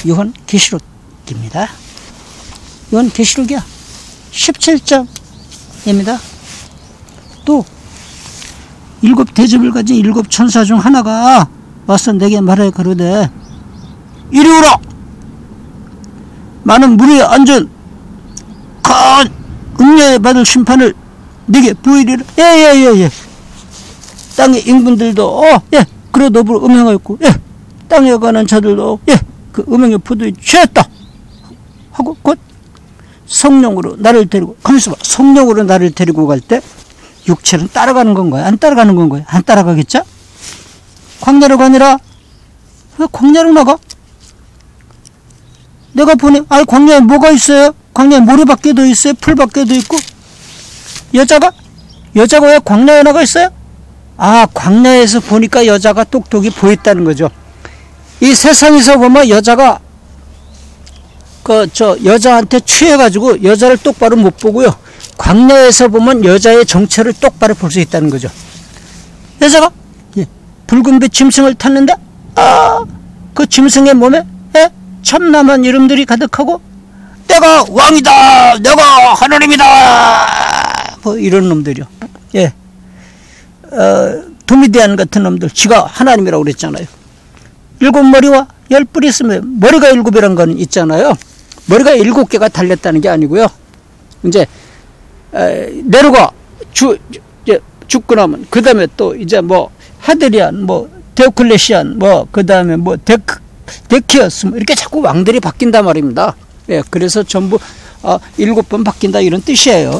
요한계시록입니다. 요한계시록이야 17장입니다. 또 일곱 대접을 가진 일곱 천사 중 하나가 와서 내게 말하여 가로되 이리 오라. 많은 무리에 앉은 큰 음녀에 받을 심판을 네게 보이리라. 예. 땅의 인분들도 그로 더불어 음행하였고 땅에 가는 자들도 그 음행의 포도에 취했다 하고 곧 성령으로 나를 데리고 가만있어 봐. 성령으로 나를 데리고 갈 때 육체는 따라가는 건가요? 안 따라가는 건가요? 안 따라가겠죠? 광야로 가니라. 왜 광야로 나가? 내가 보니 광야에 뭐가 있어요? 광야에 모래밖에도 있어요? 풀밖에도 있고. 여자가 왜 광야에 나가 있어요? 광야에서 보니까 여자가 똑똑히 보였다는 거죠. 이 세상에서 보면 여자가 여자한테 취해가지고 여자를 똑바로 못 보고요. 광야에서 보면 여자의 정체를 똑바로 볼 수 있다는 거죠. 여자가 붉은 빛 짐승을 탔는데 그 짐승의 몸에 참남한 이름들이 가득하고 내가 왕이다, 내가 하나님이다, 뭐 이런 놈들이요. 도미디안 같은 놈들, 지가 하나님이라고 그랬잖아요. 일곱 머리와 열 뿔이 있으면 머리가 일곱이란 건 있잖아요. 머리가 일곱 개가 달렸다는 게 아니고요. 이제 네로가 죽고 나면 그 다음에 또 이제 뭐 하드리안, 뭐 데오클레시안, 뭐 그 다음에 뭐 데키어스, 뭐 이렇게 자꾸 왕들이 바뀐단 말입니다. 그래서 전부 7번 바뀐다 이런 뜻이에요.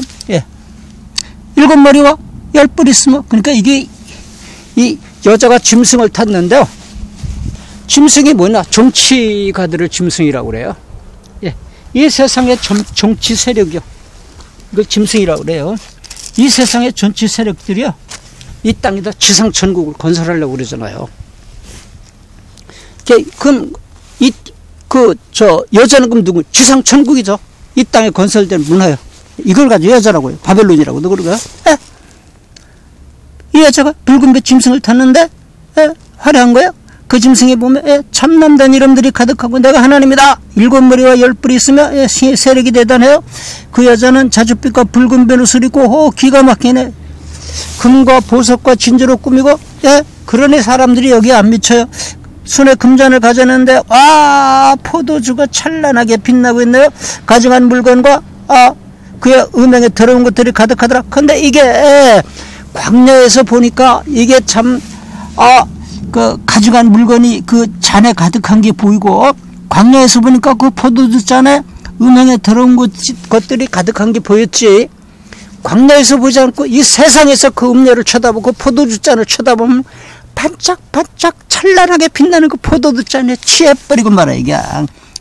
일곱 머리와 열 뿔이 있으면, 그러니까 이게 이 여자가 짐승을 탔는데요. 짐승이 뭐냐? 정치가들을 짐승이라고 그래요. 이 세상의 정치 세력이요. 이걸 짐승이라고 그래요. 이 세상의 정치 세력들이요. 이 땅에다 지상천국을 건설하려고 그러잖아요. 그럼 여자는 그럼 누구? 지상천국이죠. 이 땅에 건설된 문화요. 이걸 가지고 여자라고요. 바벨론이라고도 그러고요. 이 여자가 붉은 빛 짐승을 탔는데 화려한 거예요. 그 짐승의 몸에 참남된 이름들이 가득하고 내가 하나님이다. 일곱 머리와 열 뿔이 있으며 세력이 대단해요. 그 여자는 자줏빛과 붉은 벼옷을 입고 기가 막히네. 금과 보석과 진주로 꾸미고 그러니 사람들이 여기에 안 미쳐요. 손에 금잔을 가졌는데 포도주가 찬란하게 빛나고 있네요. 가져간 물건과 그의 음행에 더러운 것들이 가득하더라. 근데 이게 광야에서 보니까 이게 참 가져간 물건이 그 잔에 가득한 게 보이고, 광야에서 보니까 그 포도주 잔에 음행에 더러운 것들이 가득한 게 보였지. 광야에서 보지 않고 이 세상에서 그 음료를 쳐다보고 포도주 잔을 쳐다보면 반짝반짝 찬란하게 빛나는 그 포도주 잔에 취해버리고 말아. 이게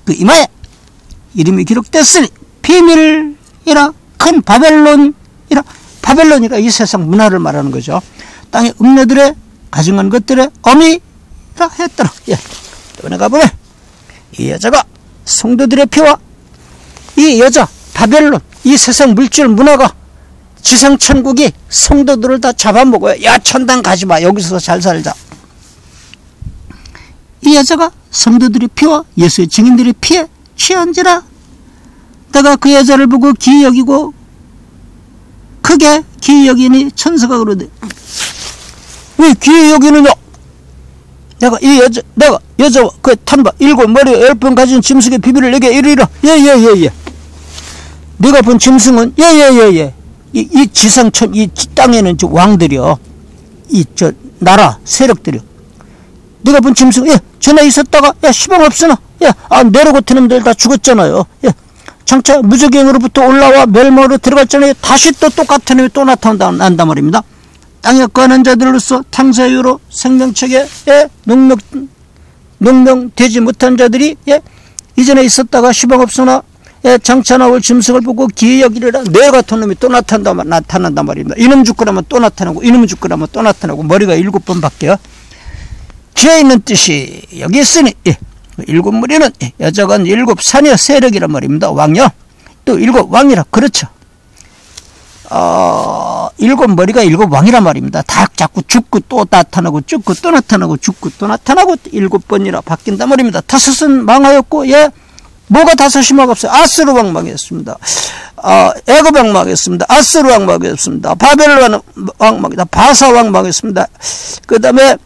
그 이마에 이름이 기록됐으니 비밀이라 큰 바벨론이라. 바벨론이가 이 세상 문화를 말하는 거죠. 땅의 음료들의 가증한 것들의 어미라 했더라. 이번에 가보면 이 여자가 성도들의 피와 이 여자 바벨론, 이 세상 물질 문화가 지상천국이 성도들을 다 잡아먹어요. 야, 천당 가지마, 여기서 잘 살자. 이 여자가 성도들의 피와 예수의 증인들의 피에 취한지라. 내가 그 여자를 보고 기이 여기고 크게 기이 여기니 천사가 그러되 왜 기이 여기느냐? 내가 여자와 그 탄바 일곱 머리 10번 가진 짐승의 비밀을 내게 이르리라. 네가 본 짐승은 이 지상천, 이 땅에는 왕들이요, 나라 세력들이요. 네가 본 짐승 전에 있었다가 시방 없으나 네로고트 놈들 다 죽었잖아요. 장차 무적행으로부터 올라와 멸망으로 들어갔잖아요. 다시 또 똑같은 놈이 또 나타난단 말입니다. 땅에 거하는 자들로서 탕자 이후로 생명책에 농명되지 못한 자들이 이전에 있었다가 시방 없으나 장차 나올 짐승을 보고 기이 여기리라. 네 같은 놈이 또 나타난단 말입니다. 이놈 죽고 나면 또 나타나고, 이놈 죽고 나면 또 나타나고, 머리가 7번 바뀌어요. 뒤에 있는 뜻이 여기 있으니 일곱 무리는 여자가 일곱 사녀 세력이란 말입니다. 왕이요. 또 일곱 왕이라. 그렇죠. 일곱 머리가 일곱 왕이란 말입니다. 다 자꾸 죽고 또 나타나고 죽고 또 나타나고 죽고 또 나타나고 일곱 번이나 바뀐단 말입니다. 다섯은 망하였고, 예, 뭐가 다섯이 망했어요? 아스루 왕 망했습니다. 애굽 왕 망했습니다. 아스루 왕 망했습니다. 바벨론 왕 망했습니다. 바사 왕 망했습니다. 그 다음에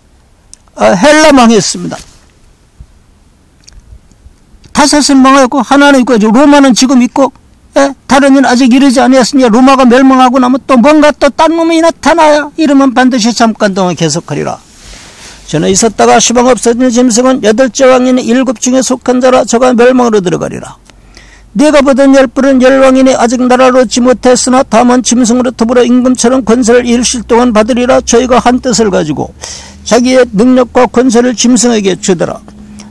헬라 망했습니다. 다섯은 망하였고 하나는 있고 로마는 지금 있고, 예? 다른 이는 아직 이르지 아니었으니 로마가 멸망하고 나면 또 뭔가 또 딴 놈이 나타나야 이러면 반드시 잠깐 동안 계속하리라. 전에 있었다가 시방 없어진 짐승은 여덟째 왕인의 일곱 중에 속한 자라. 저가 멸망으로 들어가리라. 네가 보던 열불은 열왕인이 아직 나라를 얻지 못했으나 다만 짐승으로 더불어 임금처럼 권세를 일실 동안 받으리라. 저희가 한 뜻을 가지고 자기의 능력과 권세를 짐승에게 주더라.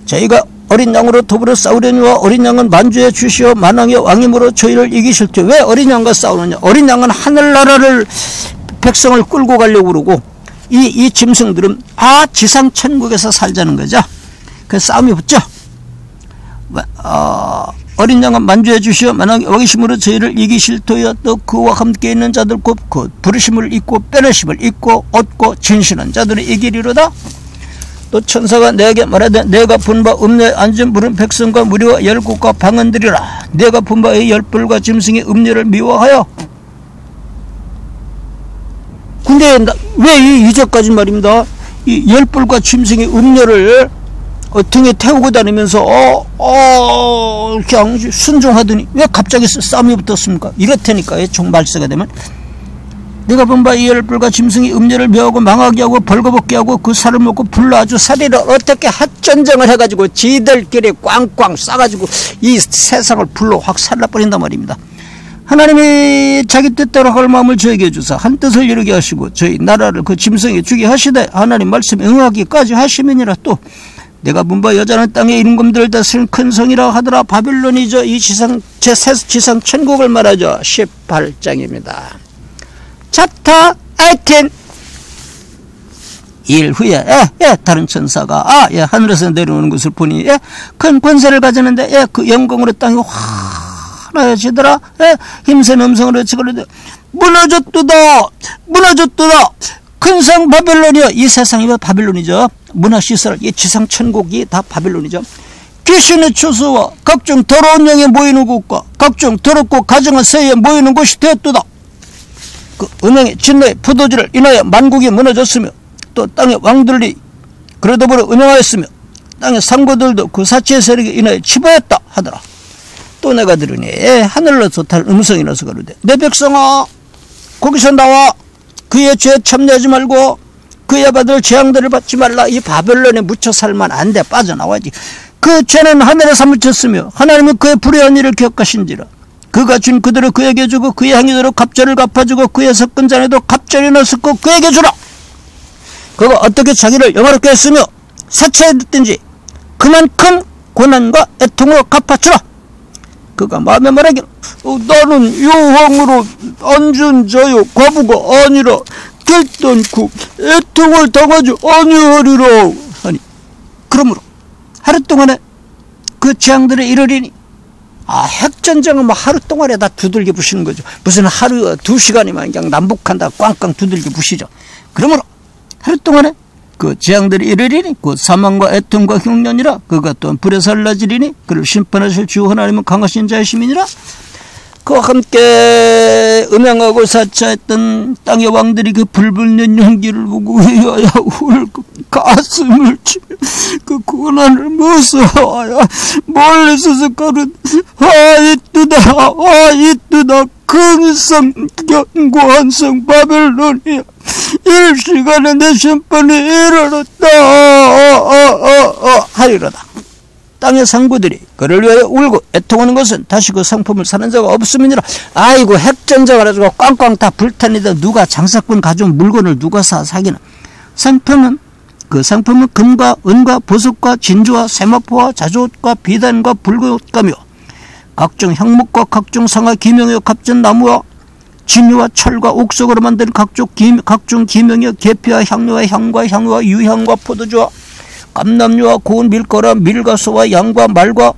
저희가 어린 양으로 더불어 싸우려니와 어린 양은 만주에 주시어 만왕의 왕임으로 저희를 이기실 때. 왜 어린 양과 싸우느냐? 어린 양은 하늘나라를 백성을 끌고 가려고 그러고 이 짐승들은 지상 천국에서 살자는 거죠. 그래서 싸움이 붙죠. 어린 양은 만주에 주시어 만왕의 왕이심으로 저희를 이기실 터여 또 그와 함께 있는 자들 곧 그 부르심을 입고 빼내심을 입고 얻고 진실한 자들을 이기리로다. 또 천사가 내게 말하되 내가 본 바 음녀에 앉은 물은 백성과 무리와 열국과 방언들이라. 내가 본 바의 열불과 짐승의 음녀를 미워하여. 근데 왜 이 이제까지 말입니다. 이 열불과 짐승의 음녀를 등에 태우고 다니면서 그냥 순종하더니 왜 갑자기 싸움이 붙었습니까? 이렇다니까요. 총 발사가 되면. 내가 본 바 이 열불과 짐승이 음녀를 묘하고 망하게 하고 벌거벗게 하고 그 살을 먹고 불로 아주 살이를 어떻게 핫전쟁을 해가지고 지들끼리 꽝꽝 싸가지고 이 세상을 불로 확 살라버린단 말입니다. 하나님이 자기 뜻대로 할 마음을 저에게 주사 한 뜻을 이루게 하시고 저희 나라를 그 짐승에 주게 하시되 하나님 말씀에 응하기까지 하시면이라. 또 내가 본 바 여자는 땅의 임금들을 다스린 큰 성이라 하더라. 바빌론이죠. 이 지상 천국을 말하죠. 18장입니다. 챕터 18. 일 후에 다른 천사가 하늘에서 내려오는 것을 보니 큰 권세를 가지는데 그 영광으로 땅이 환하여지더라. 힘센 음성으로 치거리되 무너졌도다 큰 성 바벨론이여. 이 세상이 바벨론이죠. 문화시설 이 지상 천국이 다 바벨론이죠. 귀신의 초소와 각종 더러운 영에 모이는 곳과 각종 더럽고 가증한 새에 모이는 곳이 되었도다. 그 은행의 진노의 포도주를 인하여 만국이 무너졌으며 또 땅의 왕들이 그러더불어 은행하였으며 땅의 상고들도 그 사치의 세력에 인하여 치부했다 하더라. 또 내가 들으니 하늘로서 탈 음성이 나서 가로되 내 백성아 거기서 나와 그의 죄에 참여하지 말고 그의 받을 재앙들을 받지 말라. 이 바벨론에 묻혀 살면 안 돼. 빠져나와야지. 그 죄는 하늘에서 묻혔으며 하나님은 그의 불의한 일을 기억하신지라. 그가 준 그들을 그에게 주고 그의 행위대로 갑절을 갚아주고 그의 섞은 잔에도 갑절이 넣었고 그에게 주라. 그가 어떻게 자기를 영화롭게 했으며 사치했든지 그만큼 고난과 애통으로 갚아주라. 그가 마음에 말하기를 나는 여왕으로 앉은 자요 과부가 아니라 결단코 애통을 당하지 아니하리라 하니. 그러므로 하루 동안에 그 재앙들에 이르리니 핵전쟁은 뭐 하루 동안에 다 두들겨 부시는 거죠. 무슨 하루 2시간이면 그냥 남북한다 꽝꽝 두들겨 부시죠. 그러므로 하루 동안에 그 재앙들이 이르리니 그 사망과 애통과 흉년이라. 그가 또한 불에 살라지리니 그를 심판하실 주 하나님은 강하신 자이심이니라. 그와 함께 음양하고 사차했던 땅의 왕들이 그 불붙는 연기를 보고 위하여 울고 가슴을 치며 그 고난을 무서워하여 멀리서서 가로되 이뜨다 큰 성 견고한 성 바벨론이야. 일시간에 내 심판이 이르렀다 하리로다. 땅의 상부들이 그를 위하여 울고 애통하는 것은 다시 그 상품을 사는 자가 없음이니라. 아이고 핵전쟁을 해가지고 꽝꽝 다 불타는데 누가 장사꾼 가져온 물건을 누가 사기나. 그 상품은 금과 은과 보석과 진주와 세마포와 자주옷과 비단과 붉은옷가며 각종 향목과 각종 상하 기명의 값진 나무와 진유와 철과 옥석으로 만든 각종 기명의 계피와 향료와 향과 향유와 유향과 포도주와 감람류와 고운 밀가루와 밀과 소와 양과 말과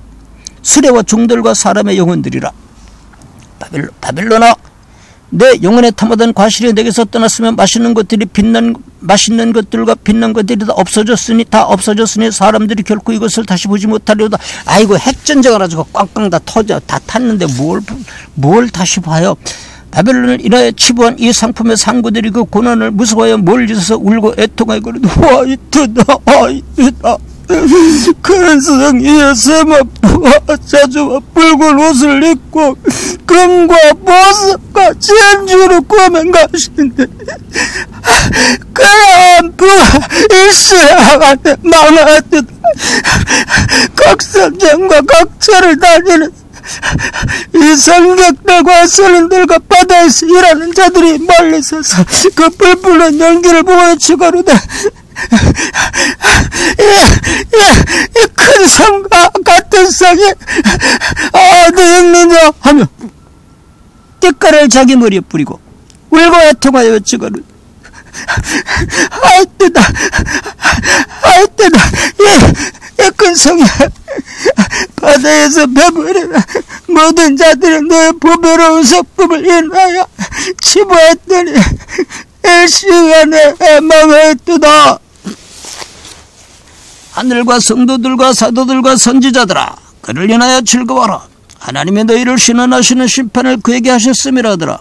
수레와 종들과 사람의 영혼들이라. 바빌론아 내 영혼에 탐하던 과실이 내게서 떠났으면 맛있는 것들과 빛난 것들이 다 없어졌으니 사람들이 결코 이것을 다시 보지 못하리로다. 아이고, 핵전쟁을 가지고 꽝꽝 다 탔는데 뭘 다시 봐요. 바벨론을 인하여 치부한 이 상품의 상구들이 그 고난을 무서워하여 몰려서 울고 애통하거든. 화이트다. 큰 성이여 세마포와 자주와 붉은 옷을 입고 금과 보석과 진주로 꾸민 것인데 그러한 부하 이스라엘한테 망하듯 각성전과 각처를 다니는 이 성격들과 선인들과 바다에서 일하는 자들이 멀리 서서 그 뿔뿔한 연기를 보고 외치거로다. 이 큰 성과 같은 성이 어디 있느냐 하며 띠가를 자기 머리에 뿌리고 울고 애통하여 외치거든. 하이뜨다 이 큰 성이 바다에서 배부르는 모든 자들은 너의 보배로운 성품을 인하여 치부했더니 일시간에 망했도다. 하늘과 성도들과 사도들과 선지자들아, 그를 인하여 즐거워라. 하나님의 너희를 신원하시는 심판을 그에게 하셨음이라더라.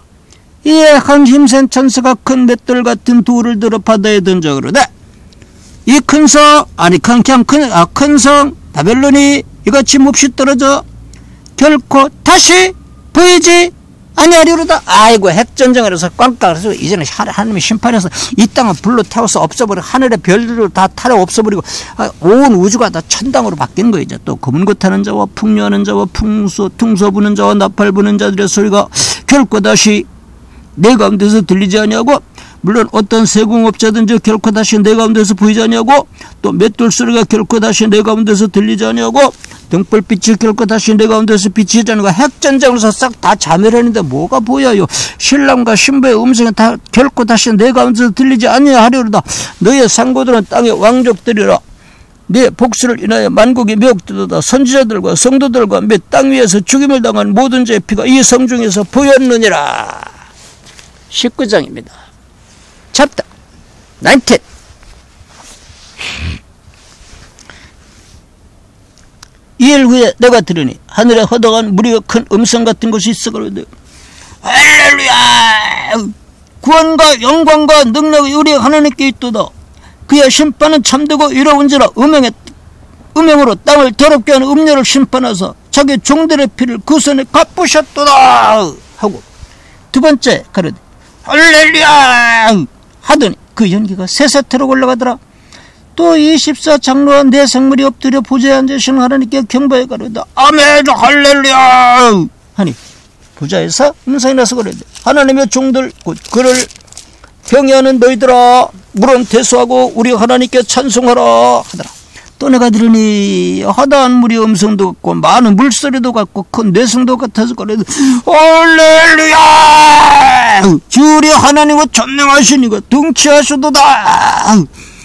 이에 한 힘센 천사가 큰 맷돌 같은 돌을 들어 바다에 던져 그러되 이 큰 성, 큰 성 바벨론이 이같이 몹시 떨어져 결코 다시 보이지 아니하리로다. 아이고, 핵전쟁을 해서 꽝꽝 해서 이제는 하나님이 심판해서 이 땅을 불로 태워서 없애버리고 하늘의 별들을 다 타려 없애버리고 온 우주가 다 천당으로 바뀐 거예요. 이제 또 검은고 타는 자와 풍요하는 자와 퉁소 부는 자와 나팔 부는 자들의 소리가 결코 다시 내 가운데서 들리지 아니하고, 물론 어떤 세공업자든지 결코 다시 내 가운데서 보이지 아니하고, 또 맷돌 소리가 결코 다시 내 가운데서 들리지 아니하고, 등불빛이 결코 다시 내 가운데서 비치지 않고, 핵전쟁으로서 싹 다 자멸했는데 뭐가 보여요. 신랑과 신부의 음성이 다 결코 다시 내 가운데서 들리지 아니하리로다. 너의 상고들은 땅의 왕족들이라. 네 복수를 인하여 만국이 미혹되도다. 선지자들과 성도들과 및 땅 위에서 죽임을 당한 모든 자의 피가 이 성중에서 보였느니라. 19장입니다. 챕터 19. 이일 후에 내가 들으니 하늘에 허덕한 무리가 큰 음성 같은 것이 있어가로되 할렐루야! 구원과 영광과 능력이 우리 하나님께 있도다. 그의 심판은 참되고 이로운지라. 음행으로 땅을 더럽게 하는 음녀를 심판하사 자기 종들의 피를 그 손에 갚으셨도다 하고, 두 번째 가로되 할렐루야 하더니 그 연기가 세세토록 올라가더라. 또 24장로와 네 생물이 엎드려 보좌에 앉으시는 하나님께 경배해 가로되 아멘 할렐루야 하니, 보좌에서 음성이 나서 그러되 하나님의 종들 곧 그를 경외하는 너희들아, 물은 대수하고 우리 하나님께 찬송하라 하더라. 또 내가 들으니 허다한 무리의 음성도 같고 많은 물소리도 같고 큰 뇌성도 같아서 그래도 할렐루야! 주리 하나님과 전능하신 이가 등치하셔도다.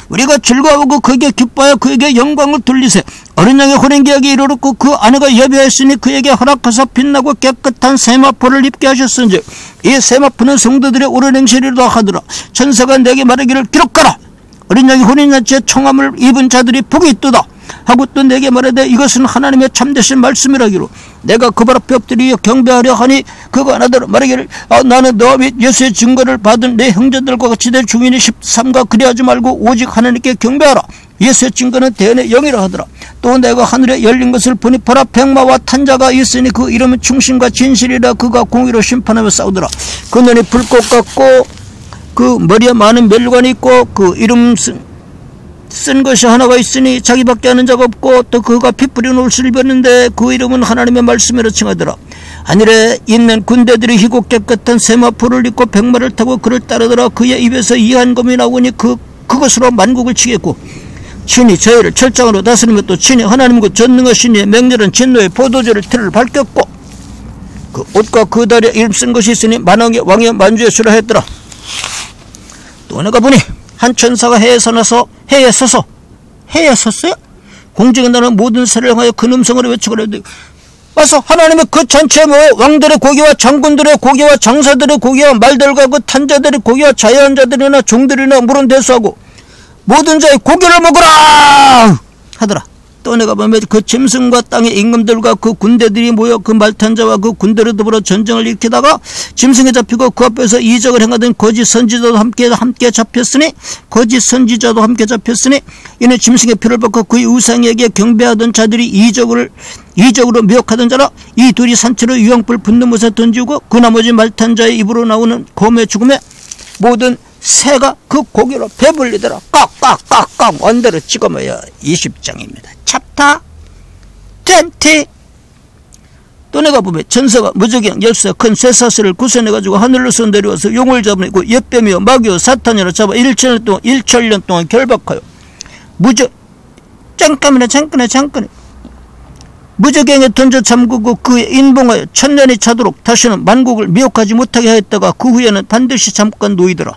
우리가 즐거워하고 그에게 기뻐하여 그에게 영광을 돌리세. 어린 양의 혼인계약이 이르렀고 그 아내가 예비하였으니 그에게 허락하사 빛나고 깨끗한 세마포를 입게 하셨은즉 이 세마포는 성도들의 옳은 행실이라 하더라. 천사가 내게 말하기를 기록하라. 어린 양이 혼인잔치에 청함을 입은 자들이 복이 있도다 하고 또 내게 말하되 이것은 하나님의 참되신 말씀이라기로 내가 그 발 앞에 엎드려 경배하려 하니 그가 나더러 말하기를 나는 너와 및 예수의 증거를 받은 내 형제들과 같이 내 중인이 13가 그리하지 말고 오직 하나님께 경배하라. 예수의 증거는 대언의 영이라 하더라. 또 내가 하늘에 열린 것을 보니 보라, 백마와 탄자가 있으니 그 이름은 충신과 진실이라. 그가 공의로 심판하며 싸우더라. 그 눈이 불꽃 같고 그 머리에 많은 멸관이 있고 그 이름 쓴 것이 하나가 있으니 자기밖에 아는 자가 없고 또 그가 피 뿌린 옷을 입었는데 그 이름은 하나님의 말씀이라 칭하더라. 하늘에 있는 군대들이 희고 깨끗한 세마포를 입고 백마를 타고 그를 따르더라. 그의 입에서 이한검이 나오니 그것으로 만국을 치겠고 친히 저희를 철장으로 다스리며 또 친히 하나님과 전능하신 이의 맹렬한 진노의 포도주를 틀을 밝혔고 그 옷과 그 다리에 이름 쓴 것이 있으니 만왕의 왕의 만주의 수라 했더라. 또 내가 보니 한 천사가 해에 서서 공중에 나는 모든 새를 향하여 큰 음성으로 외치고 그러되 와서 하나님의 그 전체 왕들의 고기와 장군들의 고기와 장사들의 고기와 말들과 그 탄자들의 고기와 자연자들이나 종들이나 물은 대수하고 모든 자의 고기를 먹으라 하더라. 또 내가 보면 그 짐승과 땅의 임금들과 그 군대들이 모여 그 말탄자와 그 군대를 더불어 전쟁을 일으키다가 짐승에 잡히고 그 앞에서 이적을 행하던 거짓 선지자도 함께 잡혔으니 이는 짐승의 피를 받고 그의 우상에게 경배하던 자들이 이적으로 미혹하던 자라. 이 둘이 산채로 유황불 붙는 못에 던지고 그 나머지 말탄자의 입으로 나오는 곰의 죽음에 모든 새가 그 고기로 배불리더라. 깍깍깍깍 원대로 찍어 먹어야 20장입니다. 챕터 20. 또 내가 보면 전사가 무적양 열쇠 큰 쇠사슬을 구성해가지고 하늘로서 내려와서 용을 잡아내고 엿뱀이요 마귀요 사탄이라 잡아 1천년 동안 결박하여 잠깐만에 무적양에 던져 잠그고 그의 인봉하여 1000년이 차도록 다시는 만국을 미혹하지 못하게 하였다가 그 후에는 반드시 잠깐 놓이더라.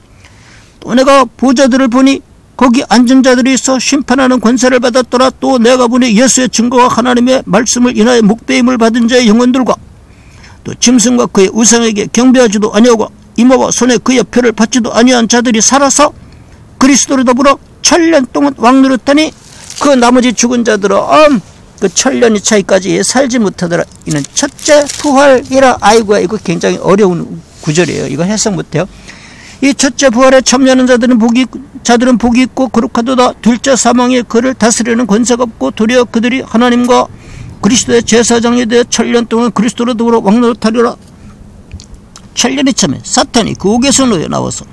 또 내가 보좌들을 보니 거기 앉은 자들이 있어 심판하는 권세를 받았더라. 또 내가 보니 예수의 증거와 하나님의 말씀을 인하여 목배임을 받은 자의 영혼들과 또 짐승과 그의 우상에게 경배하지도 아니하고 이마와 손에 그의 표를 받지도 아니한 자들이 살아서 그리스도로 더불어 1000년 동안 왕노릇하니 그 나머지 죽은 자들은 그 1000년이 차이까지 살지 못하더라. 이는 첫째 부활이라. 아이고 이거 굉장히 어려운 구절이에요. 이거 해석 못해요. 이 첫째 부활에 참여하는 자들은 복이 있고 거룩하도다. 둘째 사망의 그를 다스리는 권세가 없고 도리어 그들이 하나님과 그리스도의 제사장에 대해 1000년 동안 그리스도로 더불어 왕노릇하리라. 1000년이 참에 사탄이 그 옥에서 놓여 나와서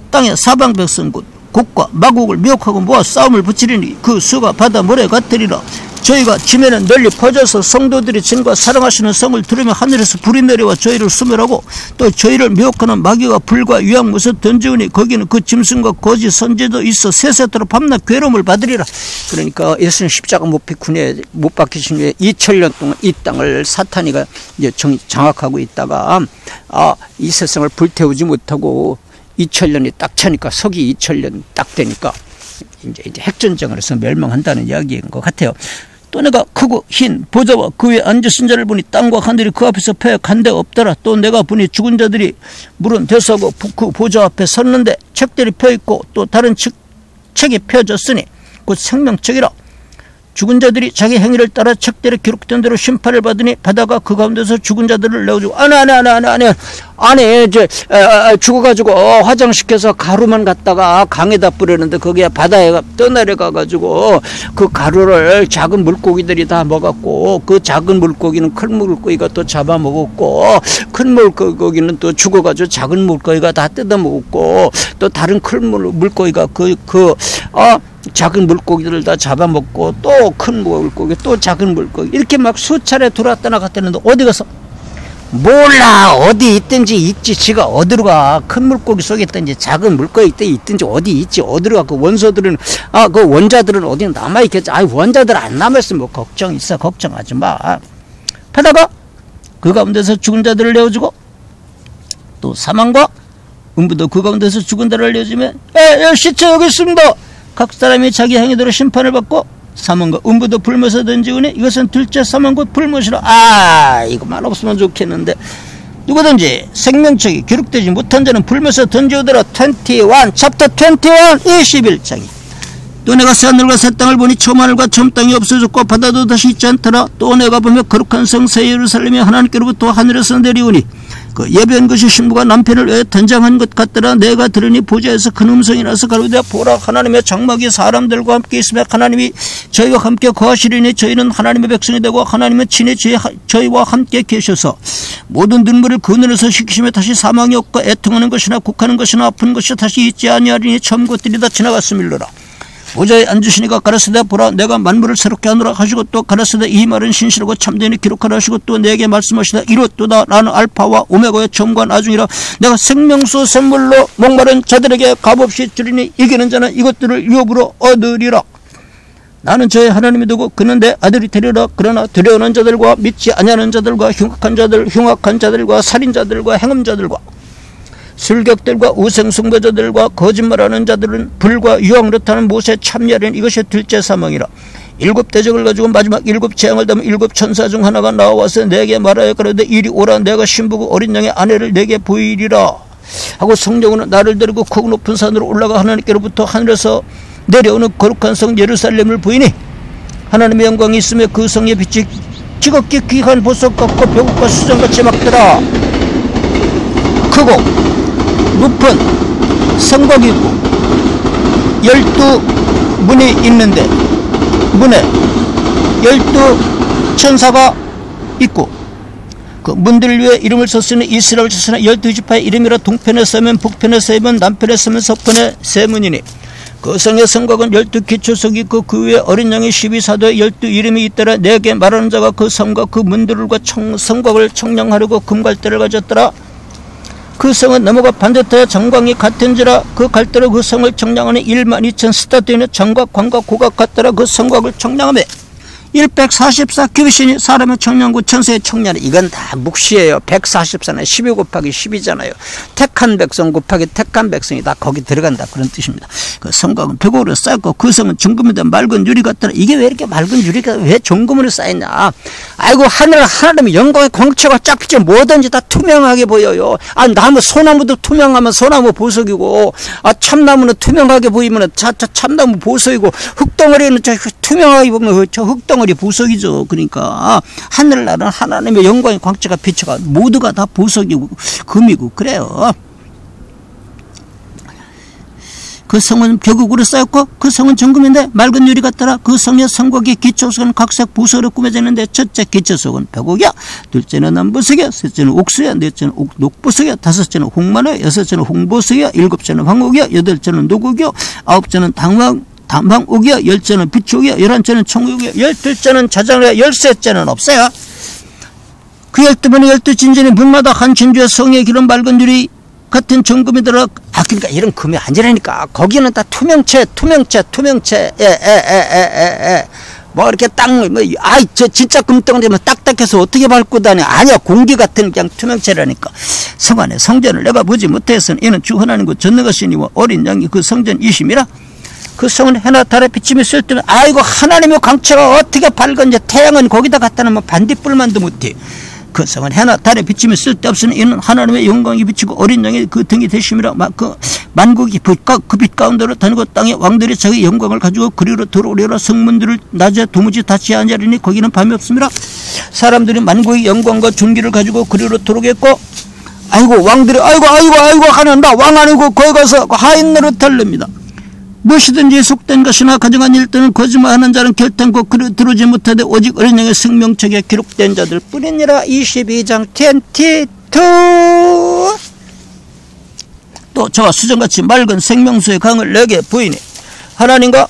땅의 사방 백성 곧 곡과 마곡을 미혹하고 모아 싸움을 붙이리니 그 수가 바다 모래 같으리라. 저희가 지면에 널리 퍼져서 성도들이 진과 사랑하시는 성을 들으며 하늘에서 불이 내려와 저희를 소멸하고 또 저희를 미혹하는 마귀가 불과 유황못에 던지우니 거기는 그 짐승과 거짓 선지도 있어 세세토록 밤낮 괴로움을 받으리라. 그러니까 예수님 십자가 못 박히신 후에 2000년 동안 이 땅을 사탄이가 이제 장악하고 있다가 이 세상을 불태우지 못하고 2000년이 딱 차니까 서기 2000년 딱 되니까 이제 핵전쟁을 해서 멸망한다는 이야기인 것 같아요. 또 내가 크고 흰 보좌와 그 위에 앉으신 자를 보니 땅과 하늘이 그 앞에서 패역한 데 없더라. 또 내가 보니 죽은 자들이 물은 되서고 그 보좌 앞에 섰는데 책들이 펴있고 또 다른 책이 펴졌으니 곧 생명책이라. 죽은 자들이 자기 행위를 따라 책들에 기록된 대로 심판을 받으니 바다가 그 가운데서 죽은 자들을 내어주고 안에 죽어가지고 화장시켜서 가루만 갖다가 강에다 뿌리는데 거기에 바다에 떠내려가가지고 그 가루를 작은 물고기들이 다 먹었고 그 작은 물고기는 큰 물고기가 또 잡아먹었고 큰 물고기는 또 죽어가지고 작은 물고기가 다 뜯어먹었고 또 다른 큰 물고기가 작은 물고기들을 다 잡아먹고 또 큰 물고기 또 작은 물고기 이렇게 막 수차례 들어왔다 나갔다 했는데 어디 가서 몰라. 어디 있든지 있지. 지가 어디로 가. 큰 물고기 속에 있든지 작은 물고기 있든지 어디 있지. 어디로 가. 그 원소들은 그 원자들은 어디 남아있겠지. 원자들 안 남아있으면 뭐 걱정 있어. 걱정하지 마. 하다가 그 가운데서 죽은 자들을 내어주고 또 사망과 음부도 그 가운데서 죽은 자를 내어주면 시체 여기 있습니다. 각 사람이 자기 행위대로 심판을 받고 사망과 음부도 불못에 던지우니 이것은 둘째 사망 곧 불못이라. 이것만 없으면 좋겠는데 누구든지 생명책이 기록되지 못한 자는 불못에 던지우더라. 21 챕터 21 21장이. 또 내가 새 하늘과 새 땅을 보니 처음 하늘과 처음 땅이 없어졌고 바다도 다시 있지 않더라. 또 내가 보며 거룩한 성 새 예루살렘이 하나님께로부터 하늘에서 내려오니 그 예배한 것이 신부가 남편을 왜 단장한 것 같더라. 내가 들으니 보좌에서 큰 음성이 나서 가로되 보라 하나님의 장막이 사람들과 함께 있으며 하나님이 저희와 함께 거하시리니 저희는 하나님의 백성이 되고 하나님은 친히 저희와 함께 계셔서 모든 눈물을 그 눈에서 씻기시며 다시 사망이 없고 애통하는 것이나 곡하는 것이나 아픈 것이 다시 있지 아니하리니 처음 것들이 다 지나갔음일러라. 보좌에 앉으시니가 가라사대 보라 내가 만물을 새롭게 하노라 하시고 또 가라사대 이 말은 신실하고 참되니 기록하라 하시고 또 내게 말씀하시다 이렇도다 나는 알파와 오메가의 처음과 나중이라. 내가 생명수 샘물로 목마른 자들에게 값없이 주리니 이기는 자는 이것들을 유업으로 얻으리라. 나는 저의 하나님이 되고 그는 내 아들이 되리라. 그러나 두려워하는 자들과 믿지 아니하는 자들과 흉악한 자들과 살인자들과 행음자들과 술객들과 우상숭배자들과 거짓말하는 자들은 불과 유황노릇하는 못에 참여하는 이것이 둘째 사망이라. 일곱 대적을 가지고 마지막 일곱 재앙을 담은 일곱 천사 중 하나가 나와서 내게 말하여 가로되 이리 오라. 내가 신부고 어린 양의 아내를 내게 보이리라 하고 성령은 나를 데리고 크고 높은 산으로 올라가 하나님께로부터 하늘에서 내려오는 거룩한 성 예루살렘을 보이니 하나님의 영광이 있으며 그 성의 빛이 지극히 귀한 보석 같고 벽과 수정같이 막더라. 크고 높은 성곽이 있고 12문이 있는데 문에 12천사가 있고 그 문들 위에 이름을 썼으니 이스라엘 자손의 12지파의 이름이라. 동편에 서면 북편에 서면 남편에 서면 서편에 세 문이니 그 성의 성곽은 12기초석이 있고 그 위에 어린 양의 12사도의 12이름이 있더라. 내게 말하는 자가 그 성과 그 문들과 성곽을 청량하려고 금갈대를 가졌더라. 그 성은 나무가 반듯하여 정광이 같은지라. 그 갈대로 그 성을 청량하니 12,000 스타드인의 정각 광각 고각 같더라. 그 성곽을 청량하며 144 큐비신이 사람의 청량고 천사의 청량이. 이건 다 묵시예요. 144는 12 곱하기 10이잖아요. 택한 백성 곱하기 택한 백성이 다 거기 들어간다, 그런 뜻입니다. 그 성곽은 벽으로 쌓였고 그 성은 정금에다 맑은 유리 같더라. 이게 왜 이렇게 맑은 유리가 왜 정금으로 쌓였냐. 아이고 하나님의 영광의 광채가 쫙 비쳐 뭐든지 다 투명하게 보여요. 아 나무 소나무도 투명하면 소나무 보석이고 아 참나무는 투명하게 보이면 참나무 보석이고 흙덩어리는 투명하게 보면 저 흙덩어리 보석이죠. 그러니까 하늘나라는 하나님의 영광의 광채가 비쳐가 모두가 다 보석이고 금이고 그래요. 그 성은 벽으로 쌓였고 그 성은 정금인데 맑은 유리 같더라. 그 성의 성곽의 기초석은 각색 보석으로 꾸며져 있는데 첫째 기초석은 벽옥이야, 둘째는 남보석이야, 셋째는 옥수야, 넷째는 녹보석이야, 다섯째는 홍만호야, 여섯째는 홍보석이야, 일곱째는 황옥이야, 여덟째는 노곡이야, 아홉째는 담방옥이야, 열째는 비추옥이야, 11째는 청옥이야, 12째는 자장이야, 13째는 없어요. 그 12번의 12진전의 문마다 한 진주의 성의 기름 맑은 유리 같은 정금이 들어. 아 그러니까 이런 금이 아니라니까. 거기는 다 투명체. 뭐 이렇게 저 진짜 금덩어리면 딱딱해서 어떻게 밟고 다녀. 아니야, 공기 같은 그냥 투명체라니까. 성 안에 성전을 내가 보지 못해서는 이는 주 하나님과 전능하시니와 어린 양이 그 성전 이심이라. 그 성은 해나 달의 비침이 쓸때면 아이고 하나님의 광채가 어떻게 밝은지. 태양은 거기다 갖다 놓으면 반딧불만도 못해. 그 성은 해나 달의 비침이 쓸데없으니 이는 하나님의 영광이 비치고 어린 양의 그 등이 되심이라. 그 만국이 그 빛 가운데로 다니고 땅의 왕들이 자기 영광을 가지고 그리로 들어오리라. 성문들을 낮에 도무지 닫지 아니하리니 거기는 밤이 없습니다. 사람들이 만국의 영광과 존귀를 가지고 그리로 들어오겠고 아이고 왕들이 아이고 하는 나 왕 아니고 거기 가서 하인 노릇을 냅니다. 무엇이든지 속된 것이나 가정한 일 또는 거짓말하는 자는 결단코 들어오지 못하되 오직 어린 양의 생명책에 기록된 자들 뿐이니라. 22장 22. 또 저와 수정같이 맑은 생명수의 강을 내게 보이니 하나님과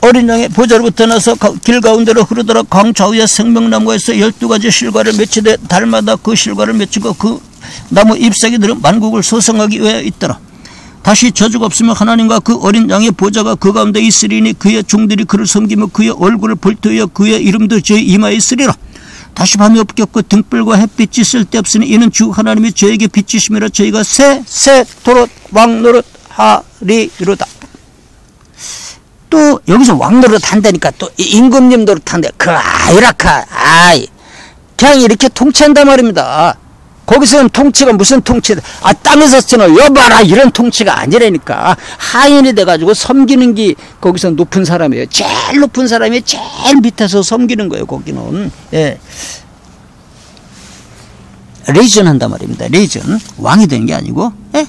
어린 양의 보좌로부터 나서 길 가운데로 흐르더라. 강 좌우에 생명나무에서 12가지 실과를 맺히되 달마다 그 실과를 맺히고 그 나무 잎사귀들은 만국을 소성하기 위하여 있더라. 다시 저주가 없으면 하나님과 그 어린 양의 보좌가 그 가운데 있으리니 그의 종들이 그를 섬기며 그의 얼굴을 볼터이어 그의 이름도 저희 이마에 있으리라. 다시 밤이 없겠고 등불과 햇빛이 쓸데없으니 이는 주 하나님이 저에게 빛이심이라. 저희가 세세토록 왕노릇 하리로다. 또 여기서 왕노릇 한다니까 또 임금님 노릇 한다. 그 아이라카 그냥 이렇게 통치한단 말입니다. 거기서는 통치가 무슨 통치다. 땅에서 쓰는 여봐라 이런 통치가 아니라니까. 하인이 돼가지고 섬기는 게 거기서 높은 사람이에요. 제일 높은 사람이 제일 밑에서 섬기는 거예요. 거기는. 예. 레이전 한단 말입니다. 레이전. 왕이 되는 게 아니고. 예.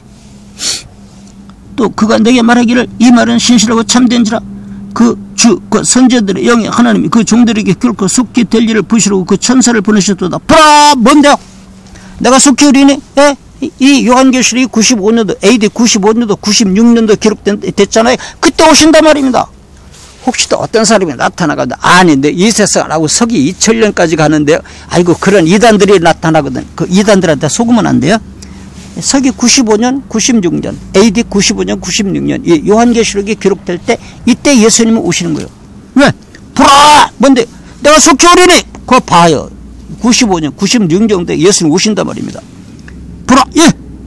또 그가 내게 말하기를 이 말은 신실하고 참된지라. 그 선제들의 영이 하나님이 그 종들에게 결코 속히 될 일을 부시라고 그 천사를 보내셨도다. 보라 뭔데요? 내가 속히 우리니 이 요한계시록이 95년도 AD 95년도 96년도 기록됐잖아요. 그때 오신단 말입니다. 혹시 또 어떤 사람이 나타나거든. 아닌데 이 세상하고 서기 2000년까지 가는데요. 아이고 그런 이단들이 나타나거든. 그 이단들한테 속으면 안 돼요. 서기 95년 96년 AD 95년 96년 이 요한계시록이 기록될 때 이때 예수님은 오시는 거예요. 왜? 보라 뭔데 내가 속히 오리니 그거 봐요. 95년, 96년도에 예수님 오신단 말입니다. 보라,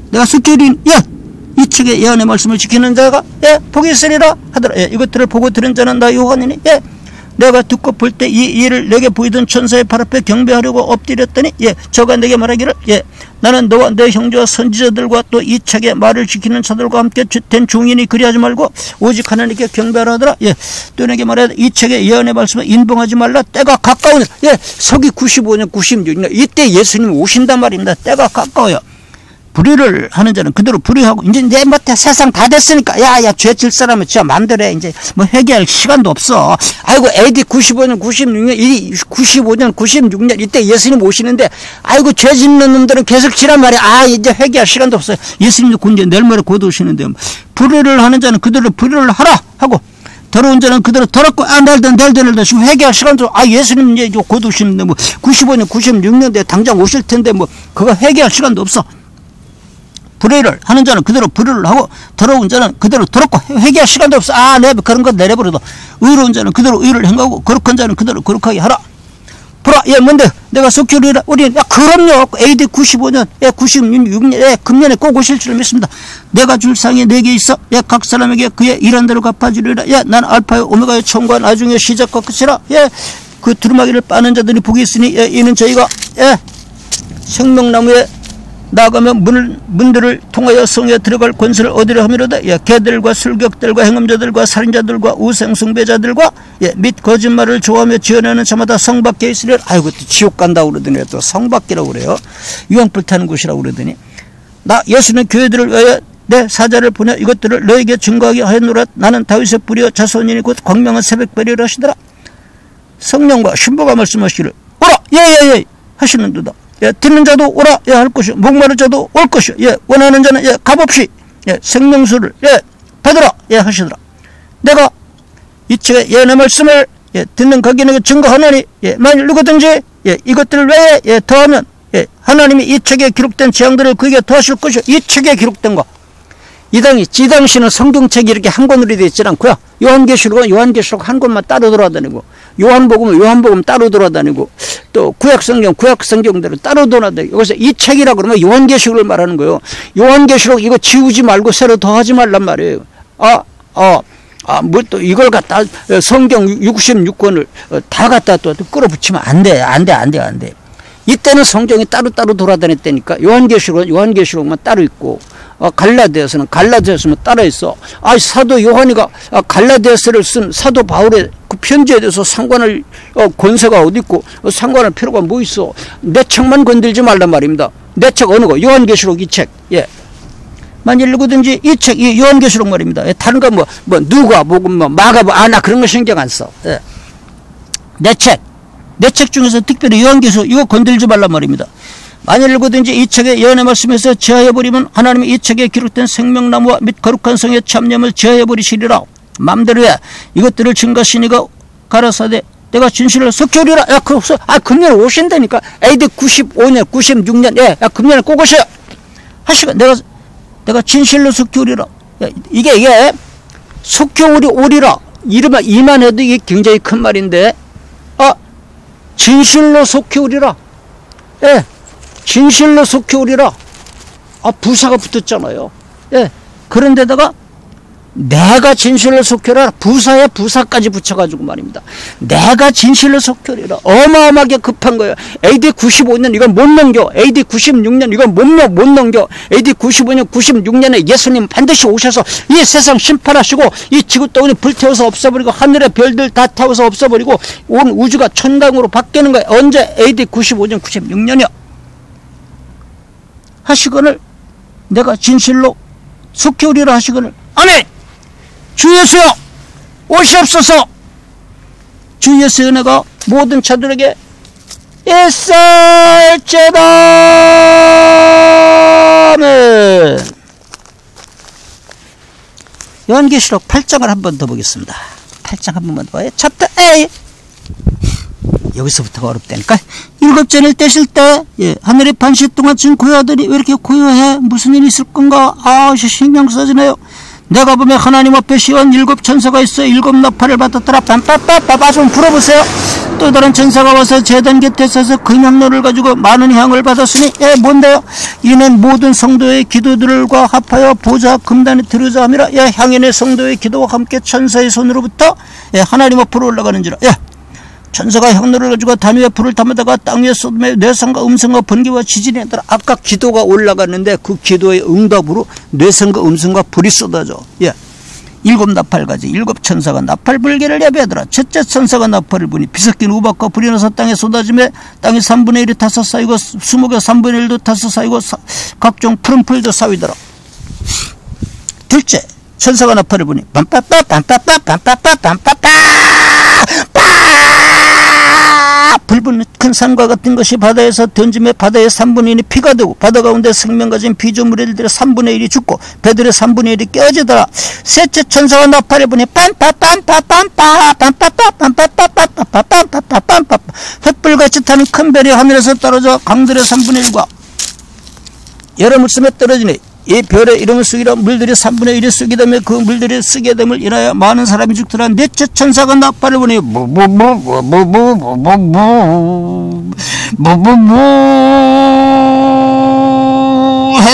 내가 속히 오리니, 이 책의 예언의 말씀을 지키는 자가, 복이 있으리라 하더라. 이것들을 보고 들은 자는 나 요한이니, 내가 듣고 볼 때 이 일을 내게 보이던 천사의 발 앞에 경배하려고 엎드렸더니 저가 내게 말하기를 나는 너와 내 형제와 선지자들과 또 이 책의 말을 지키는 자들과 함께 된 종이니 그리하지 말고 오직 하나님께 경배하라 하더라. 또 내게 말하되 이 책의 예언의 말씀을 인봉하지 말라. 때가 가까우니 서기 95년 96년 이때 예수님 오신단 말입니다. 때가 가까워요. 불의를 하는 자는 그대로 불의하고 이제 내 멋에 세상 다 됐으니까 야야 죄 질 사람은 진짜 마음대로 해. 이제 뭐 회개할 시간도 없어. 아이고 AD 95년 96년 95년 96년 이때 예수님 오시는데 아이고 죄 짓는 놈들은 계속 지란 말이야. 이제 회개할 시간도 없어요. 예수님도 이제 내일 모레 곧 오시는데 불의를 하는 자는 그대로 불의를 하라 하고 더러운 자는 그대로 더럽고 내일도 지금 회개할 시간도 예수님 이제 곧 오시는데 뭐 95년 96년대 당장 오실 텐데 뭐 그거 회개할 시간도 없어. 불의를 하는 자는 그대로 불의를 하고 더러운 자는 그대로 더럽고 회개할 시간도 없어. 그런 거 내려버려도 의로운 자는 그대로 의를 행하고 거룩한 자는 그대로 거룩하게 하라. 보라 뭔데 내가 속죄리라. 우리 그럼요. AD 95년 96년 금년에 꼭 오실 줄 믿습니다. 내가 줄 상이 4개 있어. 각 사람에게 그의 일한 대로 갚아주리라. 난 알파요 오메가의 처음과 나중에 시작과 끝이라. 그 두루마기를 빠는 자들이 복이 있으니 이는 저희가 생명나무에 나가면 문들을 통하여 성에 들어갈 권세를 얻으려 함이로다. 개들과 술객들과 행음자들과 살인자들과 우상숭배자들과 및 거짓말을 좋아하며 지어내는 자마다 성 밖에 있으려. 또 지옥 간다고 그러더니 또 성 밖이라고 그래요. 유황불 타는 곳이라고 그러더니 나 예수는 교회들을 위하여 내 사자를 보내 이것들을 너에게 증거하게 하였노라. 나는 다윗의 뿌리와 자손이니 곧 광명한 새벽별이라 하시더라. 성령과 신부가 말씀하시기를 오라 하시는도다. 듣는 자도 오라 할 것이요 목마른 자도 올 것이요 원하는 자는 값없이 생명수를 받으라 하시더라. 내가 이 책의 예언의 말씀을 듣는 각인에게 증거하노니 만일 누구든지 이것들을 외에 더하면 하나님이 이 책에 기록된 재앙들을 그에게 더하실 것이요. 이 책에 기록된 거 이 당시는 성경책이 이렇게 한 권으로 되어 있지 않고요. 요한계시록은 요한계시록 한 권만 따로 돌아다니고 요한복음은 요한복음 따로 돌아다니고 또 구약성경대로 따로 돌아다니고 여기서 이 책이라 그러면 요한계시록을 말하는 거예요. 요한계시록 이거 지우지 말고 새로 더하지 말란 말이에요. 뭐 또 이걸 갖다 성경 66권을 다 갖다 또 끌어붙이면 안 돼. 이때는 성경이 따로따로 돌아다녔다니까. 요한계시록은 요한계시록만 따로 있고 갈라디아서는 갈라디아서만 따로 있어. 사도 요한이가 갈라디아서를 쓴 사도 바울의 그 편지에 대해서 상관할 권세가 어디 있고 상관할 필요가 뭐 있어. 내 책만 건들지 말란 말입니다. 내 책 어느 거? 요한계시록 이 책. 만일 누구든지 이 책, 이 요한계시록 말입니다. 다른 거 뭐 누가 뭐고 마가 나 그런 거 신경 안 써. 내 책 중에서 특별히 요한계시록 이거 건들지 말란 말입니다. 만일 누구든지 이 책의 예언의 말씀에서 제하여버리면 하나님이 이 책에 기록된 생명나무와 및 거룩한 성의 참념을 제하여버리시리라. 맘대로 해. 이것들을 증거하시니가 가라사대 내가 진실을 속죄하리라. 금년에 오신다니까. AD 95년 96년 금년에 꼭 오셔요 하시고 내가 진실로 속죄하리라. 이게 속죄오리라 이러면 이만 해도 이게 굉장히 큰 말인데 진실로 속죄하리라. 진실로 속죄하리라. 부사가 붙었잖아요. 그런데다가 내가 진실로 속죄하리라. 부사에 부사까지 붙여가지고 말입니다. 내가 진실로 속죄하리라. 어마어마하게 급한 거예요. AD 95년 이건 못 넘겨. AD 96년 이건 못 넘겨. AD 95년 96년에 예수님 반드시 오셔서 이 세상 심판하시고 이 지구 따위를 불태워서 없애버리고 하늘의 별들 다 태워서 없애버리고 온 우주가 천당으로 바뀌는 거예요. 언제? AD 95년 96년이요. 하시거늘 내가 진실로 속죄하리라 하시거늘 아멘. 주 예수여 오시옵소서. 주 예수의 은혜가 모든 자들에게 있을지어다. 아멘. 요한계시록 8장을 한 번 더 보겠습니다. 8장 한 번만 더 봐요. 챕터 A. 여기서부터가 어렵다니까. 7전을 떼실 때 하늘이 반시 동안 진 고요하더니 왜 이렇게 고요해? 무슨 일이 있을 건가? 신경 써지네요. 내가 보면 하나님 앞에 시온 7 천사가 있어 7 나팔을 받았더라. 빰빠빠빠빠 좀 불어보세요. 또 다른 천사가 와서 제단 곁에 서서 금향로를 가지고 많은 향을 받았으니 뭔데요? 이는 모든 성도의 기도들과 합하여 보좌 금단에 들으자 함이라. 향연의 성도의 기도와 함께 천사의 손으로부터 하나님 앞으로 올라가는지라. 천사가 향로를 가지고 담 위에 불을 담아다가 땅 위에 쏟으며 뇌성과 음성과 번개와 지진이 나더라. 아까 기도가 올라갔는데 그 기도의 응답으로 뇌성과 음성과 불이 쏟아져. 예. 7 나팔가지 7 천사가 나팔 불개를 예배하더라. 첫째 천사가 나팔을 부니 비 섞인 우박과 불이 나서 땅에 쏟아지며 땅이 3분의 1이 타서 쌓이고 수목의 3분의 1도 타서 쌓이고 각종 푸른 풀도 쌓이더라. 둘째 천사가 나팔을 부니 빰빠빠 빰빠빠 빰빠빠 빰빠빠 불붙는 큰 산과 같은 것이 바다에서 던지며 바다의 3분의 1이 피가 되고 바다 가운데 생명 가진 피조물들의 3분의 1이 죽고 배들의 3분의 1이 깨어지더라. 셋째 천사가 나팔을 부니 빰빠빰빠빰빠 빰빠빠빰빠빠빰빠빰빠빰빠빰빠 횃불같이 타는 큰 별이 하늘에서 떨어져 강들의 3분의 1과 여러 물섬에 떨어지니 이 별의 이름을 쓰기로 물들이 3분의 1이 쓰게 되며 그 물들이 쓰게 됨을 인하여 많은 사람이 죽더라. 넷째 천사가 나팔을 부니 해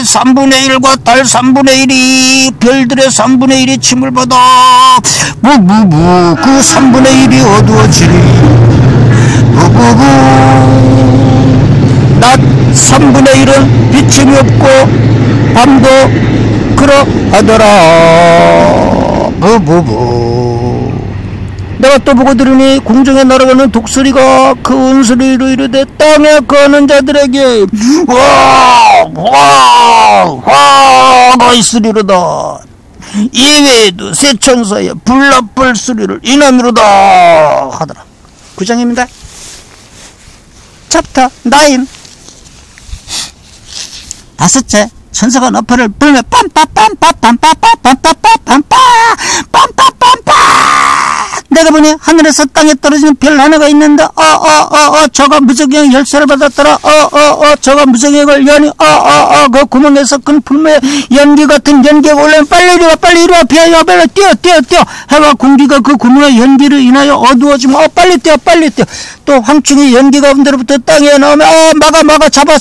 3분의 1과 달 3분의 1이 별들의 3분의 1이 침을 받아 그 3분의 1이 어두워지니 낮 3분의 1은 비침이 없고 밤도 그러하더라. 내가 또 보고 들으니 공중에 날아가는 독수리가 그 은소리로 이르되 땅에 거하는 자들에게 와가 있으리로다. 이외에도 새 천사의 불나팔 소리를 인하미로다 하더라. 9장입니다. 챕터 9. 다섯째 천사가 나팔을 불며 빰빠빰빠빰빠빰빠빰빠빰빠 내가 보니 하늘에서 땅에 떨어지는 별 하나가 있는데 저가 무적의 열쇠를 받았더라. 저가 무적의 걸 여니 그 구멍에서 큰 불의 연기 같은 연기가 올라오면 빨리 이리와 비하여 빨리 뛰어 해와 공기가 그 구멍의 연기를 인하여 어두워지면 빨리 뛰어 또 황충이 연기 가운데로부터 땅에 나오면 막아 잡아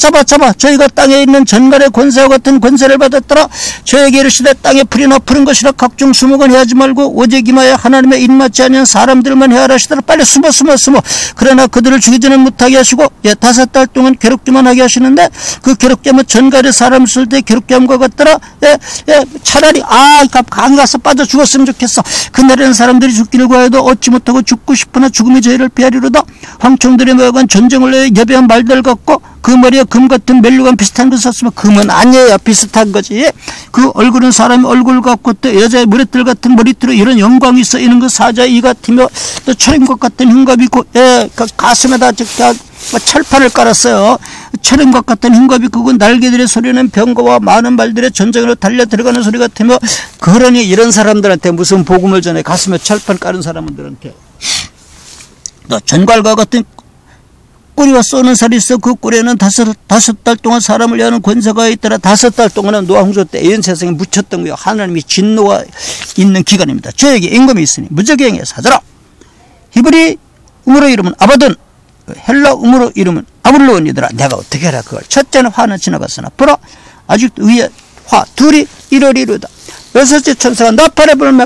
저희가 땅에 있는 전갈의 권세와 같은 권세를 받았더라. 저에게 이르시되 땅에 풀이나 푸른 것이라 각종 수목은 해하지 말고 오직 임하여 하나님의 입맞지 아니한 사람들만 해하라 하시더라. 빨리 숨어 그러나 그들을 죽이지 못하게 하시고 5달 동안 괴롭기만 하게 하시는데 그 괴롭게하면 전갈의 사람을 쓸 때 괴롭게함과 같더라. 차라리 강 가서 빠져 죽었으면 좋겠어. 그날에는 사람들이 죽기를 구하여도 얻지 못하고 죽고 싶으나 죽음의 저희를 피하리로다. 황충들이 모여간 전쟁을 위해 예배한 말들 같고 그 머리에 금 같은 멜류관 비슷한 거 썼으면 금은 아니에요. 비슷한 거지. 그 얼굴은 사람의 얼굴 같고 또 여자의 머리털 같은 머리털로 이런 영광이 있어. 이런 거 사자의 이 같으며 또 철임것 같은 흉갑이 있고 그 가슴에다 철판을 깔았어요. 철임것 같은 흉갑이 있고 그 날개들의 소리는 병거와 많은 말들의 전쟁으로 달려 들어가는 소리 같으며 그러니 이런 사람들한테 무슨 복음을 전해 가슴에 철판 깔은 사람들한테 또 전갈과 같은 꼬리와 쏘는 살이 있어. 그 꼬리에는 다섯 달 동안 사람을 여는 권세가 있더라. 5달 동안은 노아 홍수 때 애연 세상에 묻혔던 거예요. 하나님이 진노가 있는 기간입니다. 저에게 임금이 있으니 무적의 행에 사자라. 히브리 음으로 이름은 아바돈, 헬라 음으로 이름은 아블론이더라. 내가 어떻게 해라 그걸. 첫째는 화는 지나갔으나 보라 아직 위에 화 둘이 이러리로다. 여섯째 천사가 나팔에 불며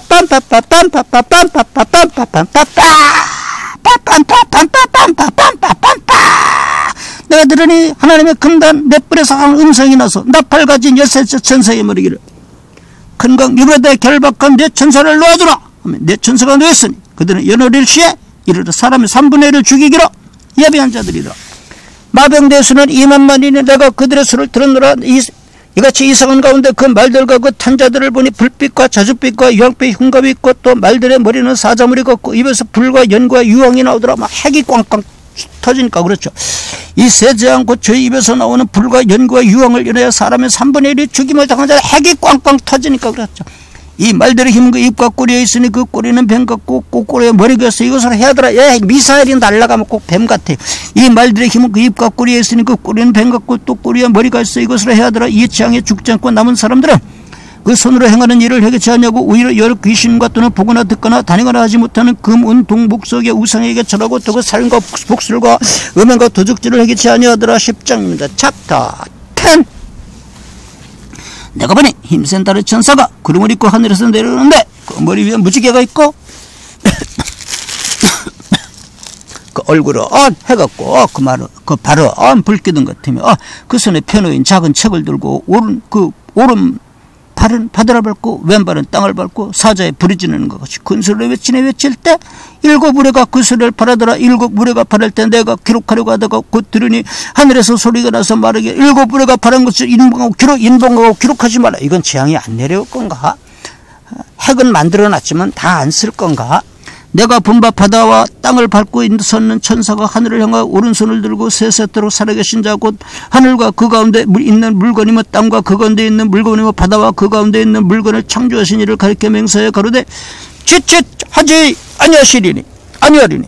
내가 들으니 하나님의 금단 맷불에서 하는 음성이 나서 나팔 가진 여섯째 천사의 머리기를 큰강 유브라데 결박한 네 천사를 놓아주라 하면 네 천사가 놓였으니 그들은 연월일 시에 이르러 사람의 3분의 1을 죽이기로 예비한 자들이라. 마병대수는 2만만이니 내가 그들의 수를 들었노라. 이같이 이상한 가운데 그 말들과 그 탄자들을 보니 불빛과 자줏빛과 유황빛 흉갑이 있고 또 말들의 머리는 사자물이 걷고 입에서 불과 연과 유황이 나오더라. 막 핵이 꽝꽝 터지니까 그렇죠. 이 세지 않고 저희 입에서 나오는 불과 연과 유황을 인하여 사람의 3분의 1이 죽임을 당하자 핵이 꽝꽝 터지니까 그렇죠. 이 말들의 힘은 그 입과 꼬리에 있으니 그 꼬리는 뱀 같고 꼬꼬리에 머리가 있어. 이것을 해야더라. 미사일이 날아가면 꼭 뱀 같아. 이 말들의 힘은 그 입과 꼬리에 있으니 그 꼬리는 뱀 같고 또 꼬리에 머리가 있어. 이것을 해야더라. 이 재앙에 죽지 않고 남은 사람들은 그 손으로 행하는 일을 해결치 않냐고 오히려 여러 귀신과 또는 보거나 듣거나 다니거나 하지 못하는 금, 은, 동, 목석의 우상에게 절하고 또 그 살인과 복술과 음행과 도적질을 해결치 아니하더라. 10장입니다. 챕터 10. 내가 보니 힘센 달의 천사가 구름을 입고 하늘에서 내려오는데 그 머리 위에 무지개가 있고 그 그 얼굴을 해갖고 그 말을 그 발을 불기둥 같으며 그 손에 펴놓은 작은 책을 들고 오른 발은 바다를 밟고 왼발은 땅을 밟고 사자에 불이 지르는 것 같이 큰 소리를 외칠 때 일곱 무리가 그 소리를 바라더라. 일곱 무리가 바랄 때 내가 기록하려고 하다가 곧 들으니 하늘에서 소리가 나서 말하기를 일곱 무리가 바란 것을 인봉하고 기록하지 마라. 이건 재앙이 안 내려올 건가? 핵은 만들어놨지만 다 안 쓸 건가? 내가 본바 바다와 땅을 밟고 섰는 천사가 하늘을 향하여 오른손을 들고 세세토록 살아계신 자 곧 하늘과 그 가운데 있는 물건이며 땅과 그 가운데 있는 물건이며 바다와 그 가운데 있는 물건을 창조하신 이를 가리켜 맹세하여 가로되 지칫하지 아니하리니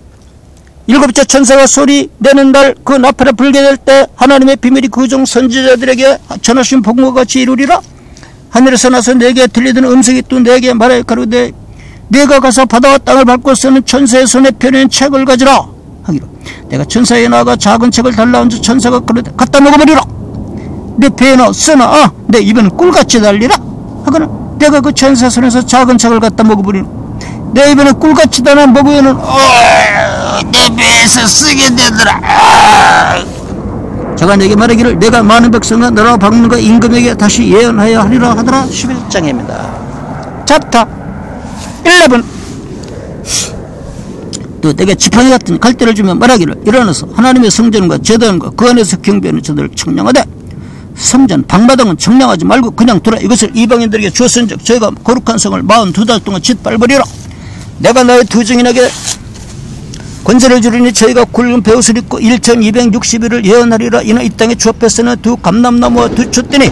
일곱째 천사가 소리 내는 날 그 나팔에 불게 될 때 하나님의 비밀이 그 종 선지자들에게 전하신 복음과 같이 이루리라. 하늘에서 나서 내게 들리던 음성이 또 내게 말하여 가로되 내가 가서 바다와 땅을 밟고 쓰는 천사의 손에 펴낸 책을 가지라 하기로 내가 천사에 나아가 작은 책을 달라 얹어 천사가 그러되 갖다 먹어버리라. 내 배에나 쓰나 내 입에는 꿀같이 달리라 하거나 내가 그 천사 손에서 작은 책을 갖다 먹어버리는 내 입에는 꿀같이 달아 먹으면은 내 배에서 쓰게 되더라. 제가 내게 말하기를 내가 많은 백성과 나라 방문과 임금에게 다시 예언하여 하리라 하더라. 11장입니다. 챕터 11. 또 내게 지팡이 같은 갈대를 주며 말하기를 일어나서 하나님의 성전과 제단과 그 안에서 경배하는 자들을 청량하되 성전 방마당은 청량하지 말고 그냥 두라. 이것을 이방인들에게 주었은즉 저희가 거룩한 성을 42달 동안 짓밟으리라. 내가 나의 두 증인에게 권세를 주리니 저희가 굵은 베옷을 입고 1260일을 예언하리라. 이는 이 땅에 주 앞에 쓰는 두 감람나무와 두 촛대니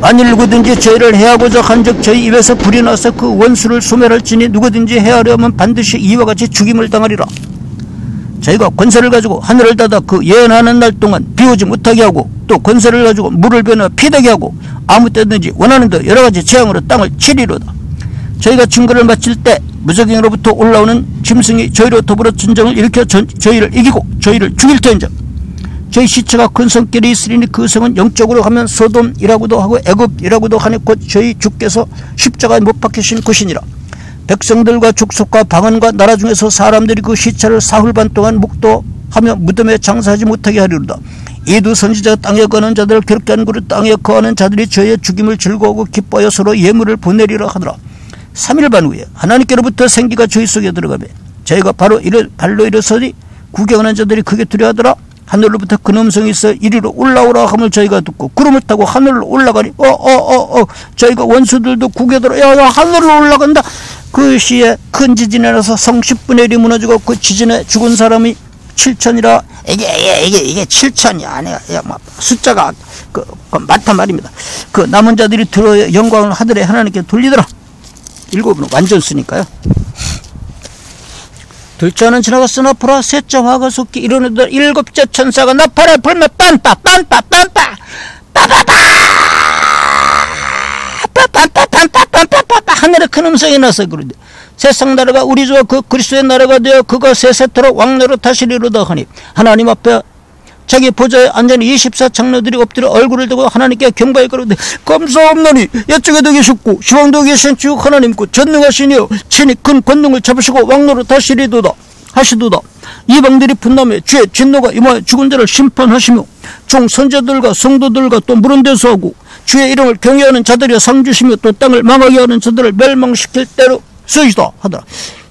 만일 누구든지 저희를 해하고자 한즉 저희 입에서 불이 나서 그 원수를 소멸할지니 누구든지 해하려면 반드시 이와 같이 죽임을 당하리라. 저희가 권세를 가지고 하늘을 닫아 그 예언하는 날 동안 비오지 못하게 하고 또 권세를 가지고 물을 변화 피되게 하고 아무 때든지 원하는 대로 여러가지 재앙으로 땅을 치리로다. 저희가 증거를 마칠 때 무적행으로부터 올라오는 짐승이 저희로 더불어 전쟁을 일으켜 저희를 이기고 저희를 죽일 터인즉 저희 시체가 큰 성길이 있으리니 그 성은 영적으로 하면 소돔이라고도 하고 애굽이라고도 하니 곧 저희 주께서 십자가에 못 박히신 곳이니라. 백성들과 족속과 방언과 나라 중에서 사람들이 그 시체를 사흘 반 동안 묵도하며 무덤에 장사하지 못하게 하리로다. 이 두 선지자 땅에 거하는 자들을 괴롭게 하는 그릇 땅에 거하는 자들이 저희의 죽임을 즐거워하고 기뻐하여 서로 예물을 보내리라 하더라. 3일 반 후에 하나님께로부터 생기가 저희 속에 들어가매 저희가 발로 일어서니 구경하는 자들이 크게 두려워하더라. 하늘로부터 큰 음성이 있어 이리로 올라오라 함을 저희가 듣고 구름을 타고 하늘로 올라가니 저희가 원수들도 구겨들어 야 하늘로 올라간다. 그 시에 큰 지진이 나서 성 10분의 1이 무너지고 그 지진에 죽은 사람이 7천이라. 이게 7천이 아니야. 숫자가 많단 말입니다. 그 남은 자들이 들어 영광을 하늘에 하나님께 돌리더라. 7은 완전수니까요. 둘째는 지나갔으나 보라 셋째 화가 솟기 이르는데 일곱째 천사가 나팔에 불며 하늘에 큰 음성이 나서 그러는데 세상 나라가 우리 주와 그 그리스도의 나라가 되어 그가 세세토록 왕노로 다시리로다 하니 하나님 앞에 자기 보좌에 앉은 24장로들이 엎드려 얼굴을 들고 하나님께 경배할 거로되 감사옵나니 옛적에도 계셨고 시왕도 계신 주 하나님고 전능하시니여 친히 큰 권능을 잡으시고 왕노로 다시리도다 하시도다. 이방들이 분담해 주의 진노가 임하여 죽은 자를 심판하시며 종 선자들과 성도들과 또 물은 데서 하고 주의 이름을 경외하는 자들이 상 주시며 또 땅을 망하게 하는 자들을 멸망시킬 때로 쓰시다 하더라.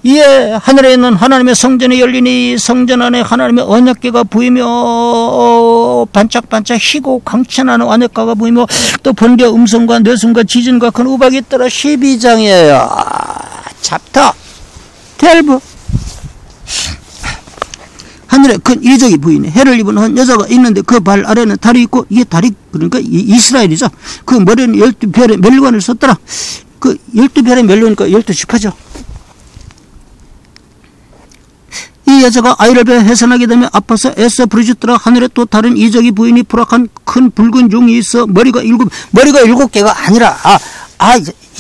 이에 하늘에 있는 하나님의 성전이 열리니 성전 안에 하나님의 언약궤가 보이며 반짝반짝 희고 광채나는 언약궤가 보이며 또 번개 음성과 뇌성과 지진과 큰 우박이 있더라. 12장이에요. 챕터 12. 하늘에 큰 이적이 보이네. 해를 입은 한 여자가 있는데 그 발 아래는 달이 있고 이게 달이 그러니까 이스라엘이죠. 그 머리는 12별의 멸관을 썼더라. 그 12별의 멸관이니까 12지파죠. 이 여자가 아이를 배어 해산하게 되면 아파서 애써 부르짖더라. 하늘에 또 다른 이적이 보이니 불악한 큰 붉은 용이 있어 머리가 7개가 아니라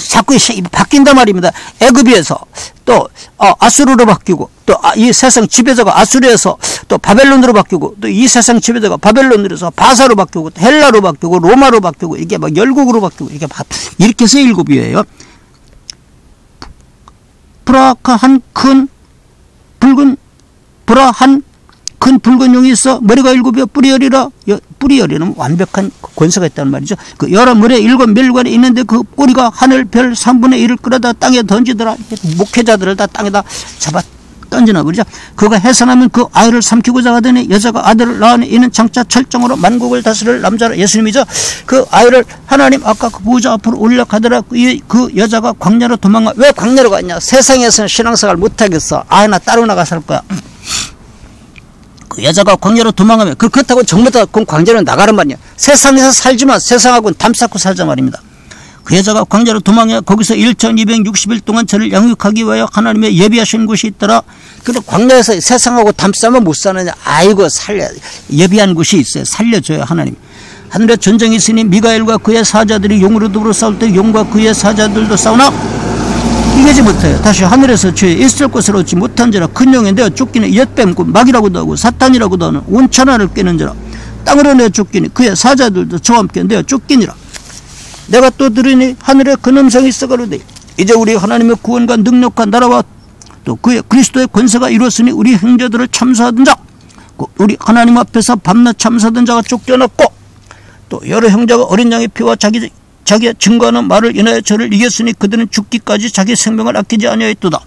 자꾸 바뀐단 말입니다. 애굽에서 또 아수르로 바뀌고 또 이 세상 지배자가 아수르에서 또 바벨론으로 바뀌고 또 이 세상 지배자가 바벨론으로서 바사로 바뀌고 또 헬라로 바뀌고 로마로 바뀌고 이게 막 열국으로 바뀌고 이렇게 해서 7이에요. 불악한 큰 붉은 불화한 큰 붉은 용이 있어 머리가 7이요 뿔이 10이라. 뿔이 10이는 완벽한 권세가 있다는 말이죠. 그 여러 물에 7 멸관이 있는데 그 꼬리가 하늘 별 3분의 1을 끌어다 땅에 던지더라. 목회자들을 다 땅에다 잡아 던지나 버리죠. 그가 해산하면 그 아이를 삼키고자 하더니 여자가 아들을 낳으니 이는 장차 철정으로 만국을 다스릴 남자라. 예수님이죠. 그 아이를 하나님 아까 그 보좌 앞으로 올려가더라. 그 여자가 광야로 도망가. 왜 광야로 갔냐? 세상에서는 신앙생활 못하겠어. 아이나 따로 나가 살 거야. 그 여자가 광야로 도망가면 그렇다고 정부다 그럼 광야로 나가란 말이야. 세상에서 살지만 세상하고는 담쌓고 살자 말입니다. 그 여자가 광야로 도망해 거기서 1260일 동안 저를 양육하기 위하여 하나님의 예비하신 곳이 있더라. 그런데 광야에서 세상하고 담싸면 못 사느냐. 아이고 예비한 곳이 있어요. 살려줘요 하나님. 하늘에 전쟁이 있으니 미가엘과 그의 사자들이 용으로 더불어 싸울 때 용과 그의 사자들도 싸우나 이기지 못해요. 다시 하늘에서 죄 있을 것을 얻지 못한지라. 큰 용에 내어 쫓기는 엿뱀 마귀라고도 하고 사탄이라고도 하는 온천하를 깨는 자라. 땅으로 내어 쫓기니 그의 사자들도 저와 함께 내어 쫓기니라. 내가 또 들으니 하늘에 큰 음성이 있어 가로되 이제 우리 하나님의 구원과 능력과 나라와 또 그의 그리스도의 권세가 이루었으니 우리 형제들을 참사하던 자 우리 하나님 앞에서 밤낮 참사하던 자가 쫓겨났고 또 여러 형제가 어린 양의 피와 자기의 증거하는 말을 인하여 저를 이겼으니 그들은 죽기까지 자기 생명을 아끼지 아니하였도다.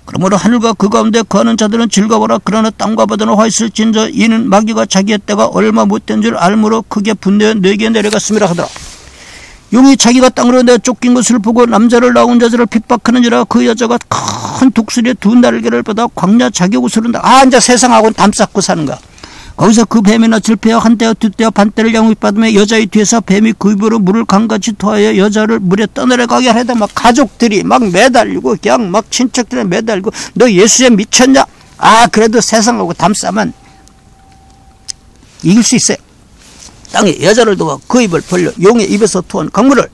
그러므로 하늘과 그 가운데 거하는 자들은 즐거워라. 그러나 땅과 바다는 화 있을진저 이는 마귀가 자기의 때가 얼마 못된 줄 알므로 크게 분내어 내게 내려갔음이라 하더라. 용이 자기가 땅으로 내어 쫓긴 것을 보고 남자를 낳은 자들을 핍박하는지라. 그 여자가 큰 독수리의 2 날개를 받아 광야 자기 옷으로 이제 세상하고는 담쌓고 사는 거야. 거기서 그 뱀이나 질패와 한때와 두때와 반때를 양육받으며 여자의 뒤에서 뱀이 그 입으로 물을 강같이 토하여 여자를 물에 떠내려가게 하려다 막 가족들이 막 매달리고 그냥 막 친척들이 매달리고 너 예수에 미쳤냐? 그래도 세상하고 담싸면 이길 수 있어요. 땅에 여자를 두어 그 입을 벌려 용의 입에서 토한 강물을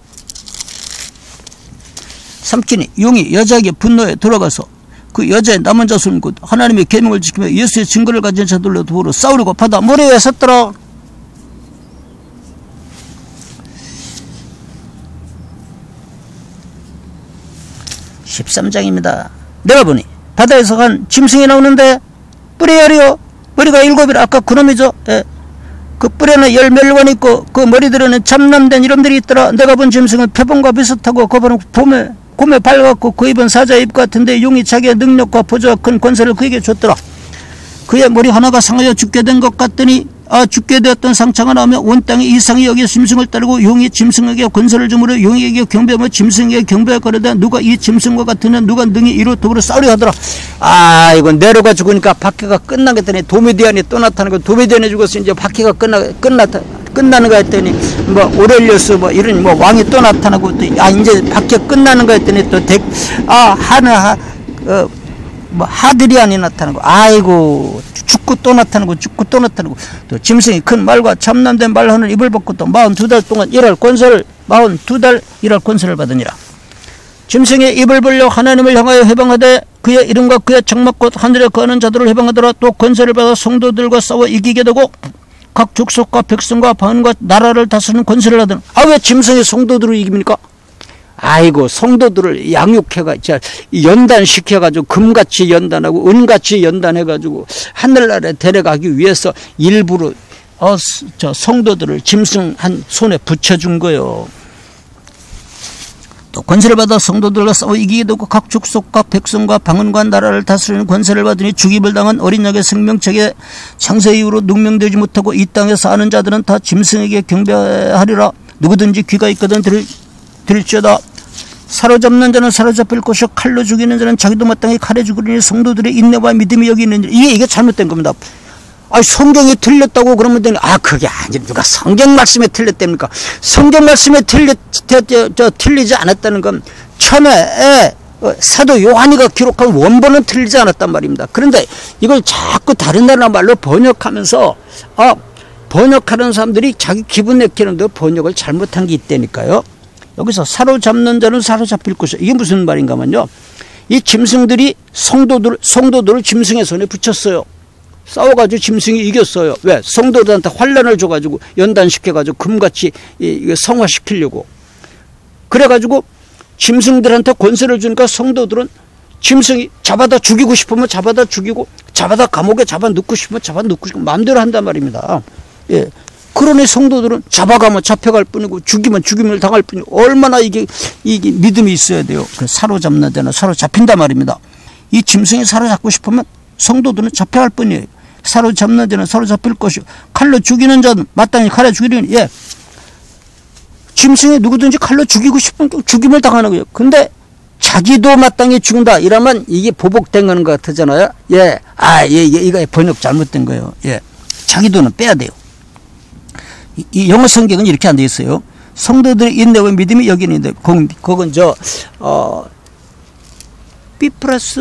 삼키니 용이 여자에게 분노에 들어가서 그 여자의 남은 자손 곧 하나님의 계명을 지키며 예수의 증거를 가진 자들로 더불어 싸우려고 바다 모래에 섰더라. 13장입니다. 내가 보니 바다에서 한 짐승이 나오는데 뿔이 10이요 머리가 7이라. 아까 그놈이죠. 그 뿔에는 10 멸관이 있고 그 머리들에는 참남된 이름들이 있더라. 내가 본 짐승은 표범과 비슷하고 그번은 곰에 밝았고 그 입은 사자의 입 같은데 용이 자기의 능력과 보좌와 큰 권세를 그에게 줬더라. 그의 머리 하나가 상하여 죽게 된 것 같더니 죽게 되었던 상처가 나오며 온 땅이 이상히 여기에 짐승을 따르고 용이 짐승에게 권세를 주므로 용에게 경배하며 짐승에게 경배하거든 누가 이 짐승과 같으면 누가 능히 이로 더불어 싸우려 하더라. 이건 네로가 죽으니까 박해가 끝나겠더니 도미디안이 또 나타나고 도미디안이 죽어서 이제 박해가 끝나는 거 했더니 오렐리우스 이런 왕이 또 나타나고 또 이제 박해 끝나는 거 했더니 또 하드리안이 나타나고 아이고 죽고 또 나타나고 또 짐승이 큰 말과 참남된 말하는 입을 벗고 또 42달 동안 일할 권세를 42달 일할 권세를 받으니라. 짐승의 입을 벌려 하나님을 향하여 회방하되 그의 이름과 그의 장막 곧 하늘에 거하는 자들을 회방하더라. 또 권세를 받아 성도들과 싸워 이기게 되고 각 족속과 백성과 방언과 나라를 다스리는 권세를 하더라. 왜 짐승이 성도들을 이깁니까? 아이고 성도들을 양육해가 연단시켜가지고 금같이 연단하고 은같이 연단해가지고 하늘나라에 데려가기 위해서 일부러 성도들을 짐승 한 손에 붙여준 거요. 또 권세를 받아 성도들과 싸워 이기게 되고 각 족속과 백성과 방언과 나라를 다스리는 권세를 받으니 죽임을 당한 어린 양의 생명책에 창세 이후로 능명되지 못하고 이 땅에 사는 자들은 다 짐승에게 경배하리라. 누구든지 귀가 있거든 들을지어다. 사로잡는 자는 사로잡힐 것이요 칼로 죽이는 자는 자기도 마땅히 칼에 죽으리니 성도들의 인내와 믿음이 여기 있느니라. 이게 잘못된 겁니다. 성경이 틀렸다고 그러면 되니 그게 아니라 누가 성경 말씀에 틀렸답니까? 성경 말씀에 틀리지 않았다는 건 처음에 사도 요한이가 기록한 원본은 틀리지 않았단 말입니다. 그런데 이걸 자꾸 다른 나라 말로 번역하면서 번역하는 사람들이 자기 기분 내키는 데 번역을 잘못한 게 있다니까요. 여기서 사로잡는 자는 사로잡힐 것이요. 이게 무슨 말인가면요. 이 짐승들이 성도들을 짐승의 손에 붙였어요. 싸워가지고 짐승이 이겼어요. 왜? 성도들한테 환란을 줘가지고 연단시켜가지고 금같이 성화시키려고. 그래가지고 짐승들한테 권세를 주니까 성도들은 짐승이 잡아다 죽이고 싶으면 잡아다 죽이고, 잡아다 감옥에 잡아 넣고 싶으면 잡아 넣고 싶고 마음대로 한단 말입니다. 예. 그러니 성도들은 잡아가면 잡혀갈 뿐이고 죽이면 죽임을 당할 뿐이고, 얼마나 이게 믿음이 있어야 돼요. 사로잡는 데는 사로잡힌단 말입니다. 이 짐승이 사로잡고 싶으면 성도들은 잡혀갈 뿐이에요. 사로잡는 데는 사로잡힐 것이요. 칼로 죽이는 자는 마땅히 칼에 죽이려니, 예. 짐승이 누구든지 칼로 죽이고 싶으면 죽임을 당하는 거예요. 근데 자기도 마땅히 죽는다 이러면 이게 보복된 거는 것 같잖아요. 예. 이거 번역 잘못된 거예요. 예. 자기도는 빼야 돼요. 이 영어 성경은 이렇게 안 돼 있어요. 성도들의 인내와 믿음이 여기는 있는데, 그건 B 플러스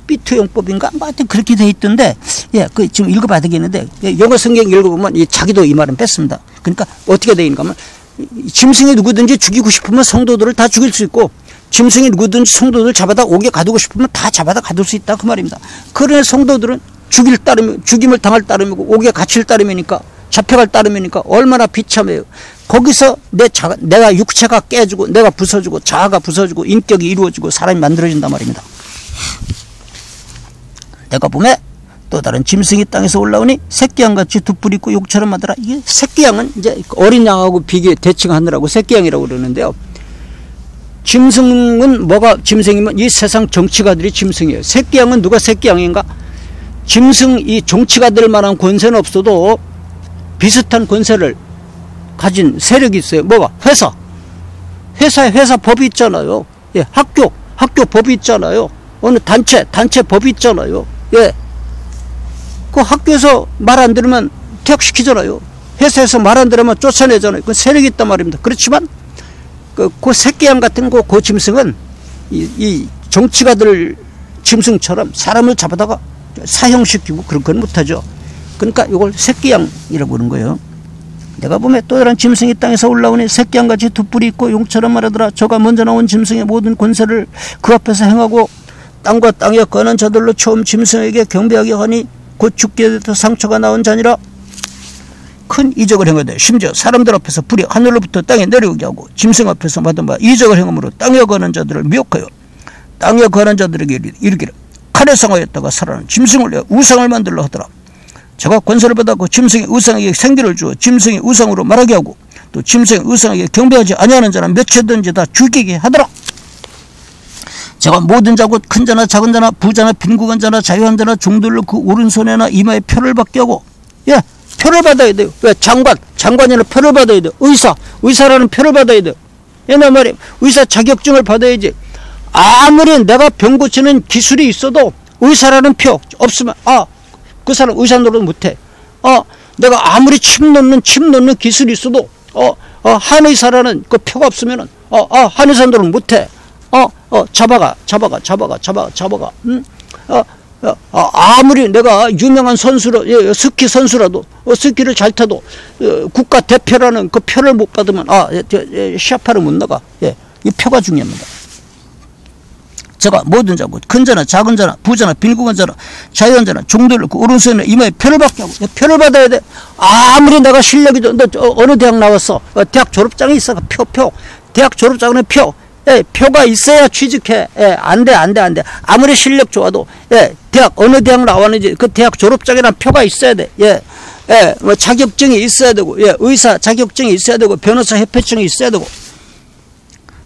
B2 용법인가? 뭐 하여튼 그렇게 돼 있던데, 예, 지금 읽어봐야 되겠는데, 예, 영어 성경 읽어보면 자기도 이 말은 뺐습니다. 그러니까 어떻게 돼 있는가 하면, 짐승이 누구든지 죽이고 싶으면 성도들을 다 죽일 수 있고, 짐승이 누구든지 성도들을 잡아다 옥에 가두고 싶으면 다 잡아다 가둘 수 있다 그 말입니다. 그러니 성도들은 죽임을 당할 따름이고 옥에 갇힐 따름이니까, 잡혀갈 따름이니까 얼마나 비참해요. 거기서 내가 육체가 깨지고 내가 부서지고 자아가 부서지고 인격이 이루어지고 사람이 만들어진단 말입니다. 내가 보면 또 다른 짐승이 땅에서 올라오니 새끼양같이 두 뿔 있고 욕처럼 하더라. 이게 새끼양은 이제 어린 양하고 대칭하느라고 새끼양이라고 그러는데요. 짐승은 뭐가 짐승이면 이 세상 정치가들이 짐승이에요. 새끼양은 누가 새끼양인가? 짐승 이 정치가들 만한 권세는 없어도 비슷한 권세를 가진 세력이 있어요. 뭐가? 회사 법이 있잖아요. 예, 학교 법이 있잖아요. 어느 단체 법이 있잖아요. 예. 그 학교에서 말 안 들으면 퇴학시키잖아요. 회사에서 말 안 들으면 쫓아내잖아요. 그 세력이 있단 말입니다. 그렇지만 그 새끼양 같은 그 짐승은 이 정치가들 짐승처럼 사람을 잡아다가 사형시키고 그런 건 못하죠. 그러니까 이걸 새끼양이라고 그러는 거예요. 내가 보면 또 다른 짐승이 땅에서 올라오니 새끼양같이 두 뿔이 있고 용처럼 말하더라. 저가 먼저 나온 짐승의 모든 권세를 그 앞에서 행하고 땅과 땅에 거하는 자들로 처음 짐승에게 경배하게 하니 곧 죽게 돼서 상처가 나온 자니라. 큰 이적을 행하되 심지어 사람들 앞에서 불이 하늘로부터 땅에 내려오게 하고 짐승 앞에서 받은 바 이적을 행함으로 땅에 거하는 자들을 미혹하여 땅에 거하는 자들에게 이르기를 칼에 상하였다가 살아난 짐승을 내어 우상을 만들려 하더라. 저가 권세를 받았고 짐승의 우상에게 생기를 주어 짐승의 우상으로 말하게 하고 또 짐승의 우상에게 경배하지 아니하는 자는 몇이든지 다 죽이게 하더라. 저가 모든 자 곧 큰 자나 작은 자나 부자나 빈국한 자나 자유한 자나 종들로 그 오른손에나 이마에 표를 받게 하고, 예, 표를 받아야 돼요. 왜? 장관이라는 표를 받아야 돼요. 의사라는 표를 받아야 돼요. 옛날 말에 의사 자격증을 받아야지. 아무리 내가 병 고치는 기술이 있어도 의사라는 표 없으면 그 사람 의사 노릇 못해. 내가 아무리 침 놓는 기술이 있어도 한의사라는 그 표가 없으면은 한의사 노릇 못해. 잡아가. 아무리 내가 유명한 선수로, 스키 선수라도, 스키를 잘 타도, 국가 대표라는 그 표를 못 받으면, 시합하러 못 나가. 예, 이 표가 중요합니다. 제가 모든 자고, 큰 자나 작은 자나, 부자나 빈국한 자나, 자유한 자나, 종들로 그 오른손에 이마에 표를 받게 하고, 표를 받아야 돼. 아무리 내가 실력이, 너 어느 대학 나왔어? 대학 졸업장이 있어. 표. 대학 졸업장은 표. 예, 표가 있어야 취직해. 예, 안 돼. 아무리 실력 좋아도, 예, 어느 대학 나왔는지 그 대학 졸업장이란 표가 있어야 돼. 뭐 자격증이 있어야 되고, 예, 의사 자격증이 있어야 되고, 변호사 협회증이 있어야 되고.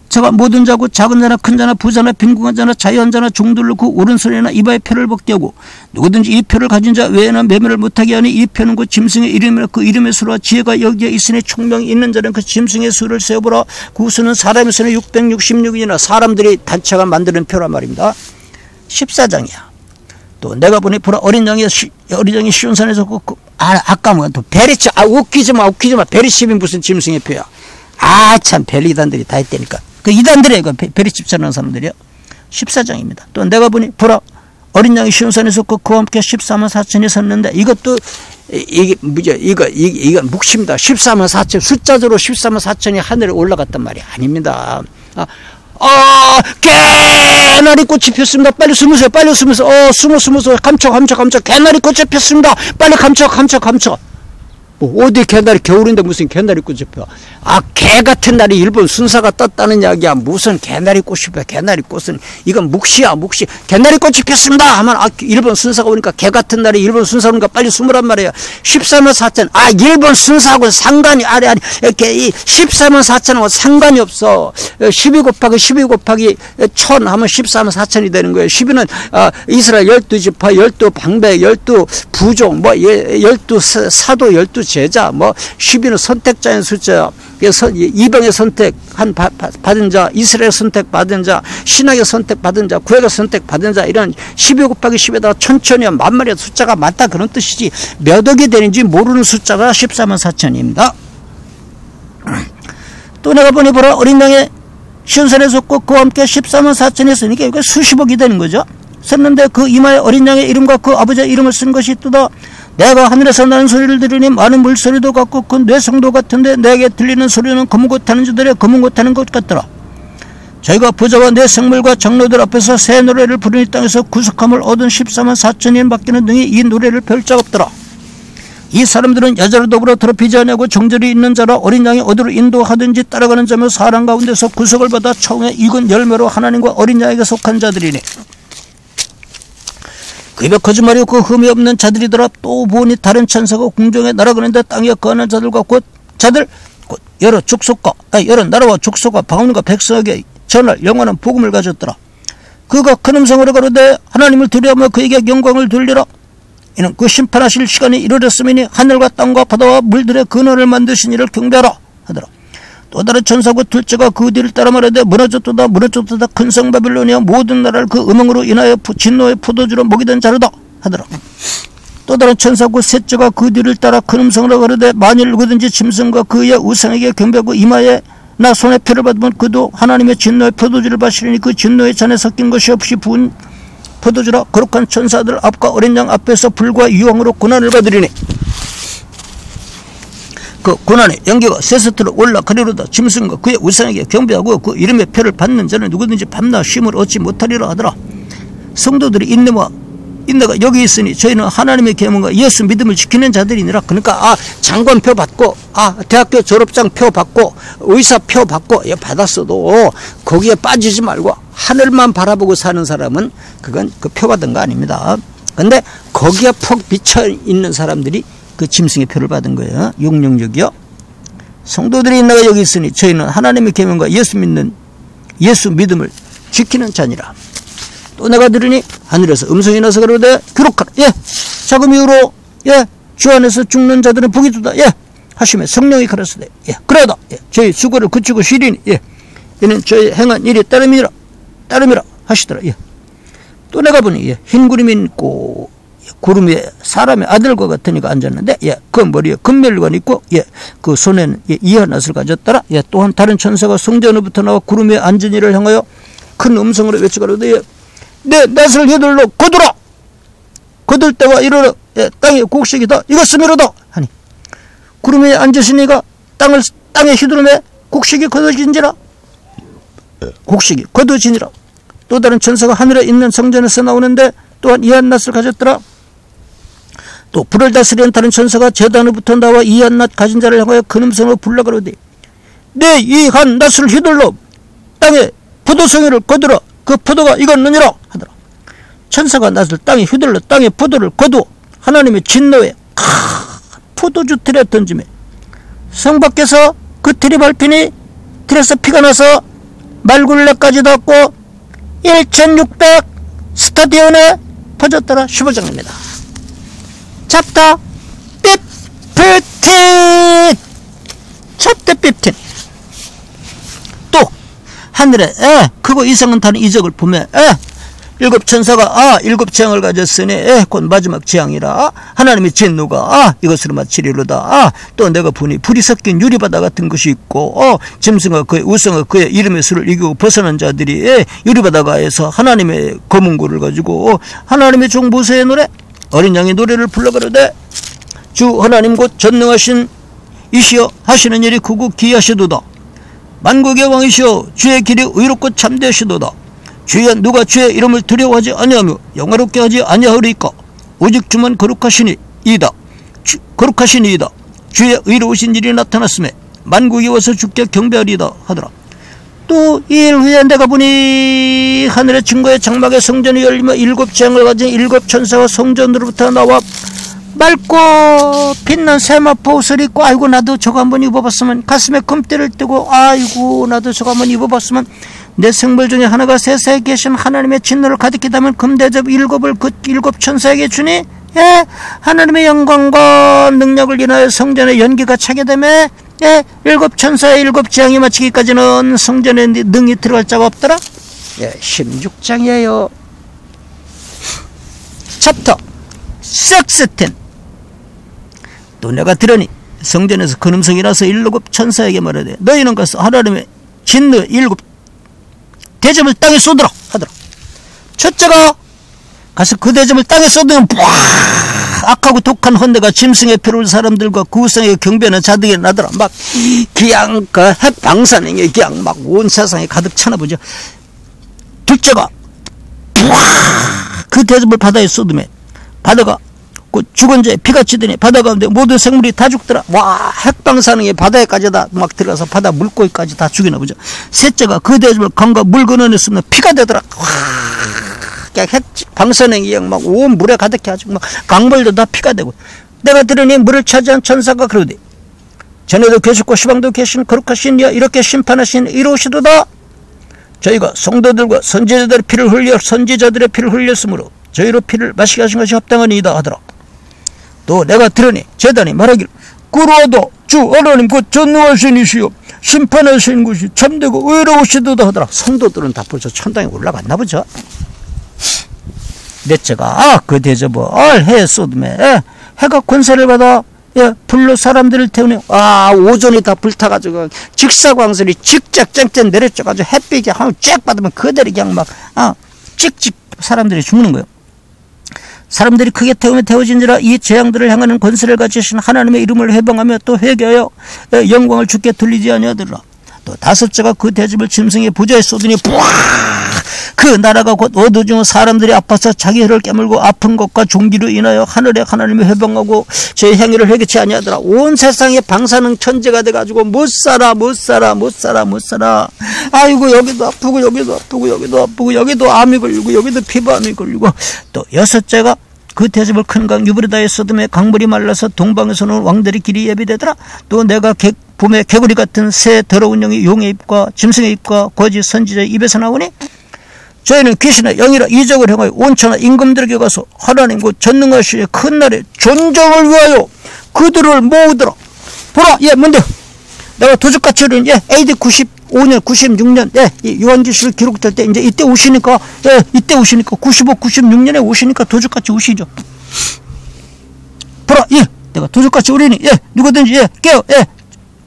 제가 모든 자고 작은 자나 큰 자나 부자나 빈국한 자나 자유한 자나 종들로 그 오른손이나 이마에 표를 벗게 하고 누구든지 이 표를 가진 자 외에는 매매를 못하게 하니 이 표는 그 짐승의 이름이라 그 이름의 수와 지혜가 여기에 있으니 총명이 있는 자는 그 짐승의 수를 세어보라. 그 수는 사람의 수는 666이나 사람들이 단체가 만드는 표란 말입니다. 14장이야. 또 내가 보니 보라 어린 양이 시온산에서 아까 뭐 또 베리치 웃기지 마 베리칩이 무슨 짐승의 표야. 참 벨 이단들이 다 했다니까. 그 이단들이에요. 그 베리칩사라는 사람들이요. 14장입니다. 또 내가 보니 보라 어린 양이 시온산에서 그와 함께 14만 4천이 섰는데 이것도 이게 묵십니다. 14만 4천 숫자적으로 14만 4천이 하늘에 올라갔단 말이 아닙니다. 개나리 꽃이 폈습니다. 빨리 숨으세요. 숨어. 감춰. 개나리 꽃이 폈습니다. 빨리 감춰. 뭐 어디 개나리, 겨울인데 무슨 개나리 꽃이 펴. 아, 개 같은 날이 일본 순사가 떴다는 이야기야. 무슨 개나리 꽃이 펴. 개나리 꽃은 이건 묵시야, 묵시. 개나리 꽃이 폈습니다 하면, 아, 일본 순사가 오니까 개 같은 날이 일본 순사 오니까 빨리 숨으란 말이야. 13만 4천. 아, 일본 순사하고는 상관이, 아니, 이렇게 이 13만 4천하고 상관이 없어. 12 곱하기 12 곱하기 1000 하면 14만 4천이 되는 거예요. 12는 이스라엘 12지파, 12방배, 12부족, 뭐 12사도, 12제자, 뭐 12는 선택자의 숫자야. 이방의 선택한 받은 자, 이스라엘 선택받은 자, 신학의 선택받은 자, 구약의 선택받은 자, 이런 12 곱하기 10에다가 천천히 만마리의 숫자가 맞다 그런 뜻이지 몇 억이 되는지 모르는 숫자가 14만 4천입니다. 또 내가 보니 보라, 어린 양의 시온산에 섰고 그와 함께 14만 4천이 있으니까 이게 수십억이 되는 거죠. 섰는데 그 이마에 어린 양의 이름과 그 아버지의 이름을 쓴 것이 있도다. 내가 하늘에서 나는 소리를 들으니 많은 물소리도 같고 큰 뇌성도 같은데 내게 들리는 소리는 검은 것 타는 자들의 검은 것 타는 것 같더라. 저희가 부자와 내 생물과 장로들 앞에서 새 노래를 부르니 땅에서 구속함을 얻은 14만 4천인 밖에는 능히 이 노래를 별 자 없더라. 이 사람들은 여자를 더불어 더럽히지 아니하고 정절이 있는 자라 어린 양이 어디로 인도하든지 따라가는 자며 사람 가운데서 구속을 받아 처음에 익은 열매로 하나님과 어린 양에게 속한 자들이니 그 입에 거짓말이 그 흠이 없는 자들이더라. 또 보니 다른 천사가 궁정에 날아가는데 땅에 거하는 자들과 곧 여러 족속과 여러 나라와 족속과 방언과 백성에게 전할 영원한 복음을 가졌더라. 그가 큰 음성으로 가로되 하나님을 두려워하며 그에게 영광을 돌리라. 이는 그 심판하실 시간이 이르렀으니 하늘과 땅과 바다와 물들의 근원을 만드신 이를 경배하라 하더라. 또 다른 천사고 둘째가 그 뒤를 따라 말하되 무너졌도다 무너졌도다 큰 성 바빌론이여 모든 나라를 그 음흥으로 인하여 진노의 포도주로 먹이 된 자르다 하더라. 또 다른 천사고 셋째가 그 뒤를 따라 큰 음성으로 가로되 만일 누구든지 짐승과 그의 우상에게 경배하고 이마에 나 손에 표를 받으면 그도 하나님의 진노의 포도주를 마시리니 그 진노의 잔에 섞인 것이 없이 부은 포도주라. 거룩한 천사들 앞과 어린 양 앞에서 불과 유황으로 고난을 받으리니 그 고난의 연기가 세세트로 올라가리로다. 짐승과 그의 우상에게 경배하고 그 이름의 표를 받는 자는 누구든지 밤낮 쉼을 얻지 못하리라 하더라. 성도들이 인내가 여기 있으니 저희는 하나님의 계명과 예수 믿음을 지키는 자들이니라. 그러니까 장관표 받고 대학교 졸업장표 받고 의사표 받고 받았어도 거기에 빠지지 말고 하늘만 바라보고 사는 사람은 그건 그 표 받은 거 아닙니다. 근데 거기에 푹 비쳐 있는 사람들이 그 짐승의 표를 받은 거예요. 666이요. 성도들이 인내가 여기 있으니 저희는 하나님의 계명과 예수 믿음을 지키는 자니라. 또 내가 들으니 하늘에서 음성이 나서 그러되 기록하라. 자금 이후로 주 안에서 죽는 자들은 복이 두다. 하시며 성령이 가라사대 그러다. 저희 수고를 그치고 쉬리니 이는 저희 행한 일이 따름이라 하시더라. 또 내가 보니 흰 구름이 있고 구름 위에 사람의 아들과 같으니까 앉았는데 그 머리에 금멸관 있고 그 손에는 이한 낫을 가졌더라. 또한 다른 천사가 성전으로부터 나와 구름 위에 앉은 이를 향하여 큰 음성으로 외치가로되 내 낫을 휘둘러 거두라. 거둘 때와 이르러 땅의 곡식이다 이것음이로다 하니 구름 위에 앉으시니가 땅에 휘두르매 곡식이 거두어지니라. 또 다른 천사가 하늘에 있는 성전에서 나오는데 또한 이한 낫을 가졌더라. 또 불을 다스리는 다른 천사가 제단으로부터 나와 이한 낫 가진 자를 향하여 큰 음성으로 불러가로되 내 이한 낫을 휘둘러 땅에 포도송이를 거두라. 그 포도가 익었느니라 하더라. 천사가 낫을 땅에 휘둘러 땅에 포도를 거두어 하나님의 진노에 포도주 틀에 던지매 성 밖에서 그 틀이 밟히니 틀에서 피가 나서 말굴레까지 닿고 1600 스타디온에 퍼졌더라. 15장입니다. 챕터 15. 또 하늘에 크고 이상은 다른 이적을 보매 일곱 천사가 일곱 재앙을 가졌으니 곧 마지막 재앙이라 하나님의 진노가 이것으로 마치리로다. 또 내가 보니 불이 섞인 유리바다 같은 것이 있고 짐승과 그의 우상과 그의 이름의 수를 이기고 벗어난 자들이 유리바다가에서 하나님의 검은고를 가지고 하나님의 종 모세의 노래 어린 양의 노래를 불러가로되 주 하나님 곧 전능하신 이시여 하시는 일이 크고 기이하시도다. 만국의 왕이시여 주의 길이 의롭고 참되시도다. 주여 누가 주의 이름을 두려워하지 아니하며 영화롭게 하지 아니하리까. 오직 주만 거룩하시니이다. 주의 의로우신 일이 나타났음에 만국이 와서 주께 경배하리이다 하더라. 또 2일 후에 내가 보니 하늘의 증거의 장막의 성전이 열리며 7재앙을 가진 7천사가 성전으로부터 나와 맑고 빛난 세마포 옷을 입고, 아이고 나도 저거 한번 입어봤으면, 가슴에 금띠를 띠고 아이고 나도 저거 한번 입어봤으면, 내 생물 중에 하나가 세상에 계신 하나님의 진노를 가득히 담은 금대접 7을 그 7천사에게 주니, 예, 하나님의 영광과 능력을 인하여 성전에 연기가 차게 되매, 예, 7천사의 7재앙이 마치기까지는 성전에 능히 들어갈 자가 없더라. 예, 16장이에요. 챕터 16. 또 내가 들으니 성전에서 큰 음성이 나서 7천사에게 말하되, 너희는 가서 하나님의 진노 7 대접을 땅에 쏟으라 하더라. 첫째가 가서 그 대접을 땅에 쏟으면 빡 악하고 독한 헌내가 짐승의 피를 사람들과 그 우상의 경배하는 자들에게 나더라. 막 그냥 그 핵방사능이 그냥 막 온 세상에 가득 차나 보죠. 둘째가 그 대접을 바다에 쏟으며 바다가 그 죽은 자의 피가 치더니 바다 가운데 모든 생물이 다 죽더라. 와, 핵방사능이 바다에까지 다 막 들어가서 바다 물고기까지 다 죽이나 보죠. 셋째가 그 대접을 강과 물 건너냈으면 피가 되더라. 와, 그냥 핵방사능이 그냥 막 온 물에 가득해 가지고 막 강물도 다 피가 되고. 내가 들으니 물을 차지한 천사가 그러되, 전에도 계셨고 시방도 계신 거룩하신 이여, 이렇게 심판하신 이로우시도다. 저희가 성도들과 선지자들의 피를 흘렸으므로 저희로 피를 마시게 하신 것이 합당하니이다 하더라. 또 내가 들으니 제단이 말하기를, 그러하다 주 하나님 곧 전능하신 이시여 심판하신 것이 참되고 의로우시도다 하더라. 성도들은 다 벌써 천당에 올라갔나 보죠. 넷째가 그 대접을 해에 쏟음에 해가 권세를 받아 불로 사람들을 태우네. 오존이 다 불타가지고 직사광선이 직작쨍쨍 내려져가지고 햇빛이 한 쫙 받으면 그대로 그냥 막 찍찍 사람들이 죽는 거예요. 사람들이 크게 태우며 태워진지라 이 재앙들을 향하는 권세를 가지신 하나님의 이름을 회방하며 또 회개하여 영광을 주께 돌리지 아니하더라. 또 다섯째가 그 대접을 짐승의 부자에 쏟으니 그 나라가 곧 어두워 사람들이 아파서 자기 혀를 깨물고 아픈 것과 종기로 인하여 하늘에 하나님을 회방하고 제 행위를 회개치 아니하더라. 온 세상에 방사능 천재가 돼가지고 못 살아. 아이고 여기도 아프고 여기도 아프고 여기도 아프고 여기도 암이 걸리고 여기도 피부암이 걸리고. 또 여섯째가 그 대접을 큰 강 유브라다에 쏟음에 강물이 말라서 동방에서는 왕들의 길이 예비되더라. 또 내가 봄에 개구리 같은 새 더러운 영이 용의 입과 짐승의 입과 거짓 선지자의 입에서 나오니, 저희는 귀신의 영이라 이적을 행하여 온천하 임금들에게 가서 하나님 곧 전능하시의 큰 날에 존정을 위하여 그들을 모으더라. 보라, 뭔데? 내가 도적같이 이른 AD 95년, 96년, 이 요한계시록 기록될 때 이제 이때 오시니까, 이때 오시니까 95, 96년에 오시니까 도적같이 오시죠. 보라, 내가 도적같이 오리니, 누구든지, 깨어,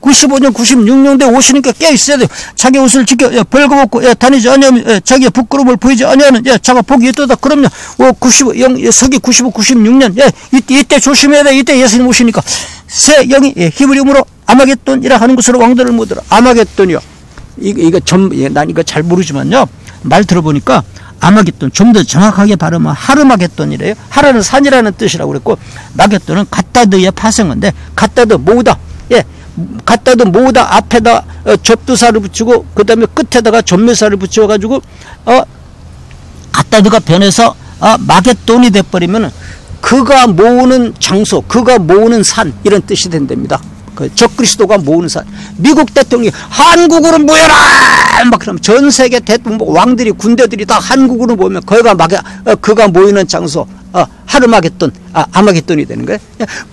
95년, 96년대 오시니까 깨어있어야 돼요. 자기 옷을 지켜, 벌거벗고, 다니지 아니하면, 자기의 부끄러움을 보이지 아니하는, 자가 복이 있도다. 그럼요. 95, 서기 95, 96년, 이때 조심해야 돼. 이때 예수님 오시니까. 새 영이, 히브리음으로 아마겟돈이라 하는 것으로 왕들을 모으더라. 아마겟돈이요. 난 이거 잘 모르지만요. 말 들어보니까, 아마겟돈, 좀 더 정확하게 발음은 하르마겟돈이래요. 하르는 산이라는 뜻이라고 그랬고, 마겟돈은 갓다드의 파생어인데, 갓다드 모으다. 갖다도 모으다 앞에다 접두사를 붙이고 그 다음에 끝에다가 전매사를 붙여가지고 갖다드가 변해서 마겟돈이 돼버리면 그가 모으는 장소, 그가 모으는 산 이런 뜻이 된답니다. 적그리스도가 모으는 산. 미국 대통령이 한국으로 모여라 막 그러면 전 세계 대통령 왕들이 군대들이 다 한국으로 모이면 거기가 그가 모이는 장소 하르마겟돈, 아마겟돈이 되는 거예요.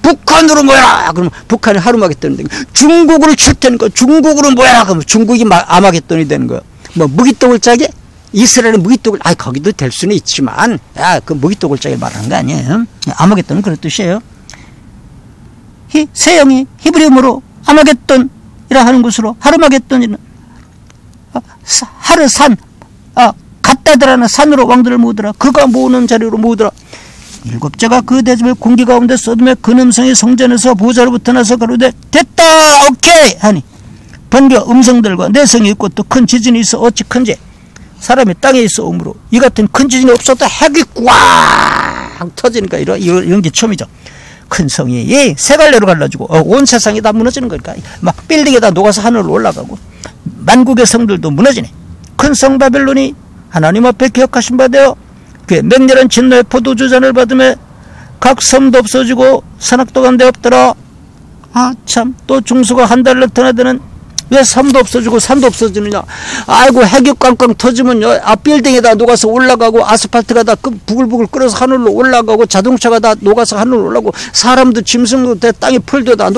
북한으로 모여라 그러면 북한이 하르마겟돈이 되는 거예요. 중국으로 칠 테니까 중국으로 모여라 그러면 중국이 아마겟돈이 되는 거예요. 뭐 무기토굴짝이 이스라엘의 무기토굴 거기도 될 수는 있지만 그 무기토굴짝이 말하는 거 아니에요. 아마겟돈은 그런 뜻이에요. 새 영이 히브리음으로 아마겟돈이라 하는 곳으로 하르마겟돈이는 하르산 갓다드라는 산으로 왕들을 모으더라. 그가 모으는 자리로 모으더라. 일곱째가 그 대접을 공기 가운데 쏟으며 큰 음성이 성전에서 보좌로부터 나서 가로되 됐다 오케이 하니 번개와 음성들과 내성이 있고 또 큰 지진이 있어 어찌 큰지 사람이 땅에 있어 오므로 이 같은 큰 지진이 없었다. 핵이 꽉 터지니까 이런 게 처음이죠. 큰 성이 세 갈래로 갈라지고 온 세상이 다 무너지는 거니까 막 빌딩에 다 녹아서 하늘로 올라가고 만국의 성들도 무너지네. 큰 성 바벨론이 하나님 앞에 기억하신 바 되어 그의 맹렬한 진노의 포도주잔을 받으며 각 섬도 없어지고 산악도 간데 없더라. 아 참, 또 중수가 한 달을 터나드는 왜 섬도 없어지고 산도 없어지느냐. 아이고 핵이 꽝꽝 터지면요 빌딩에다 녹아서 올라가고 아스팔트가 다 부글부글 끓어서 하늘로 올라가고 자동차가 다 녹아서 하늘로 올라가고 사람도 짐승도 땅에 풀도 다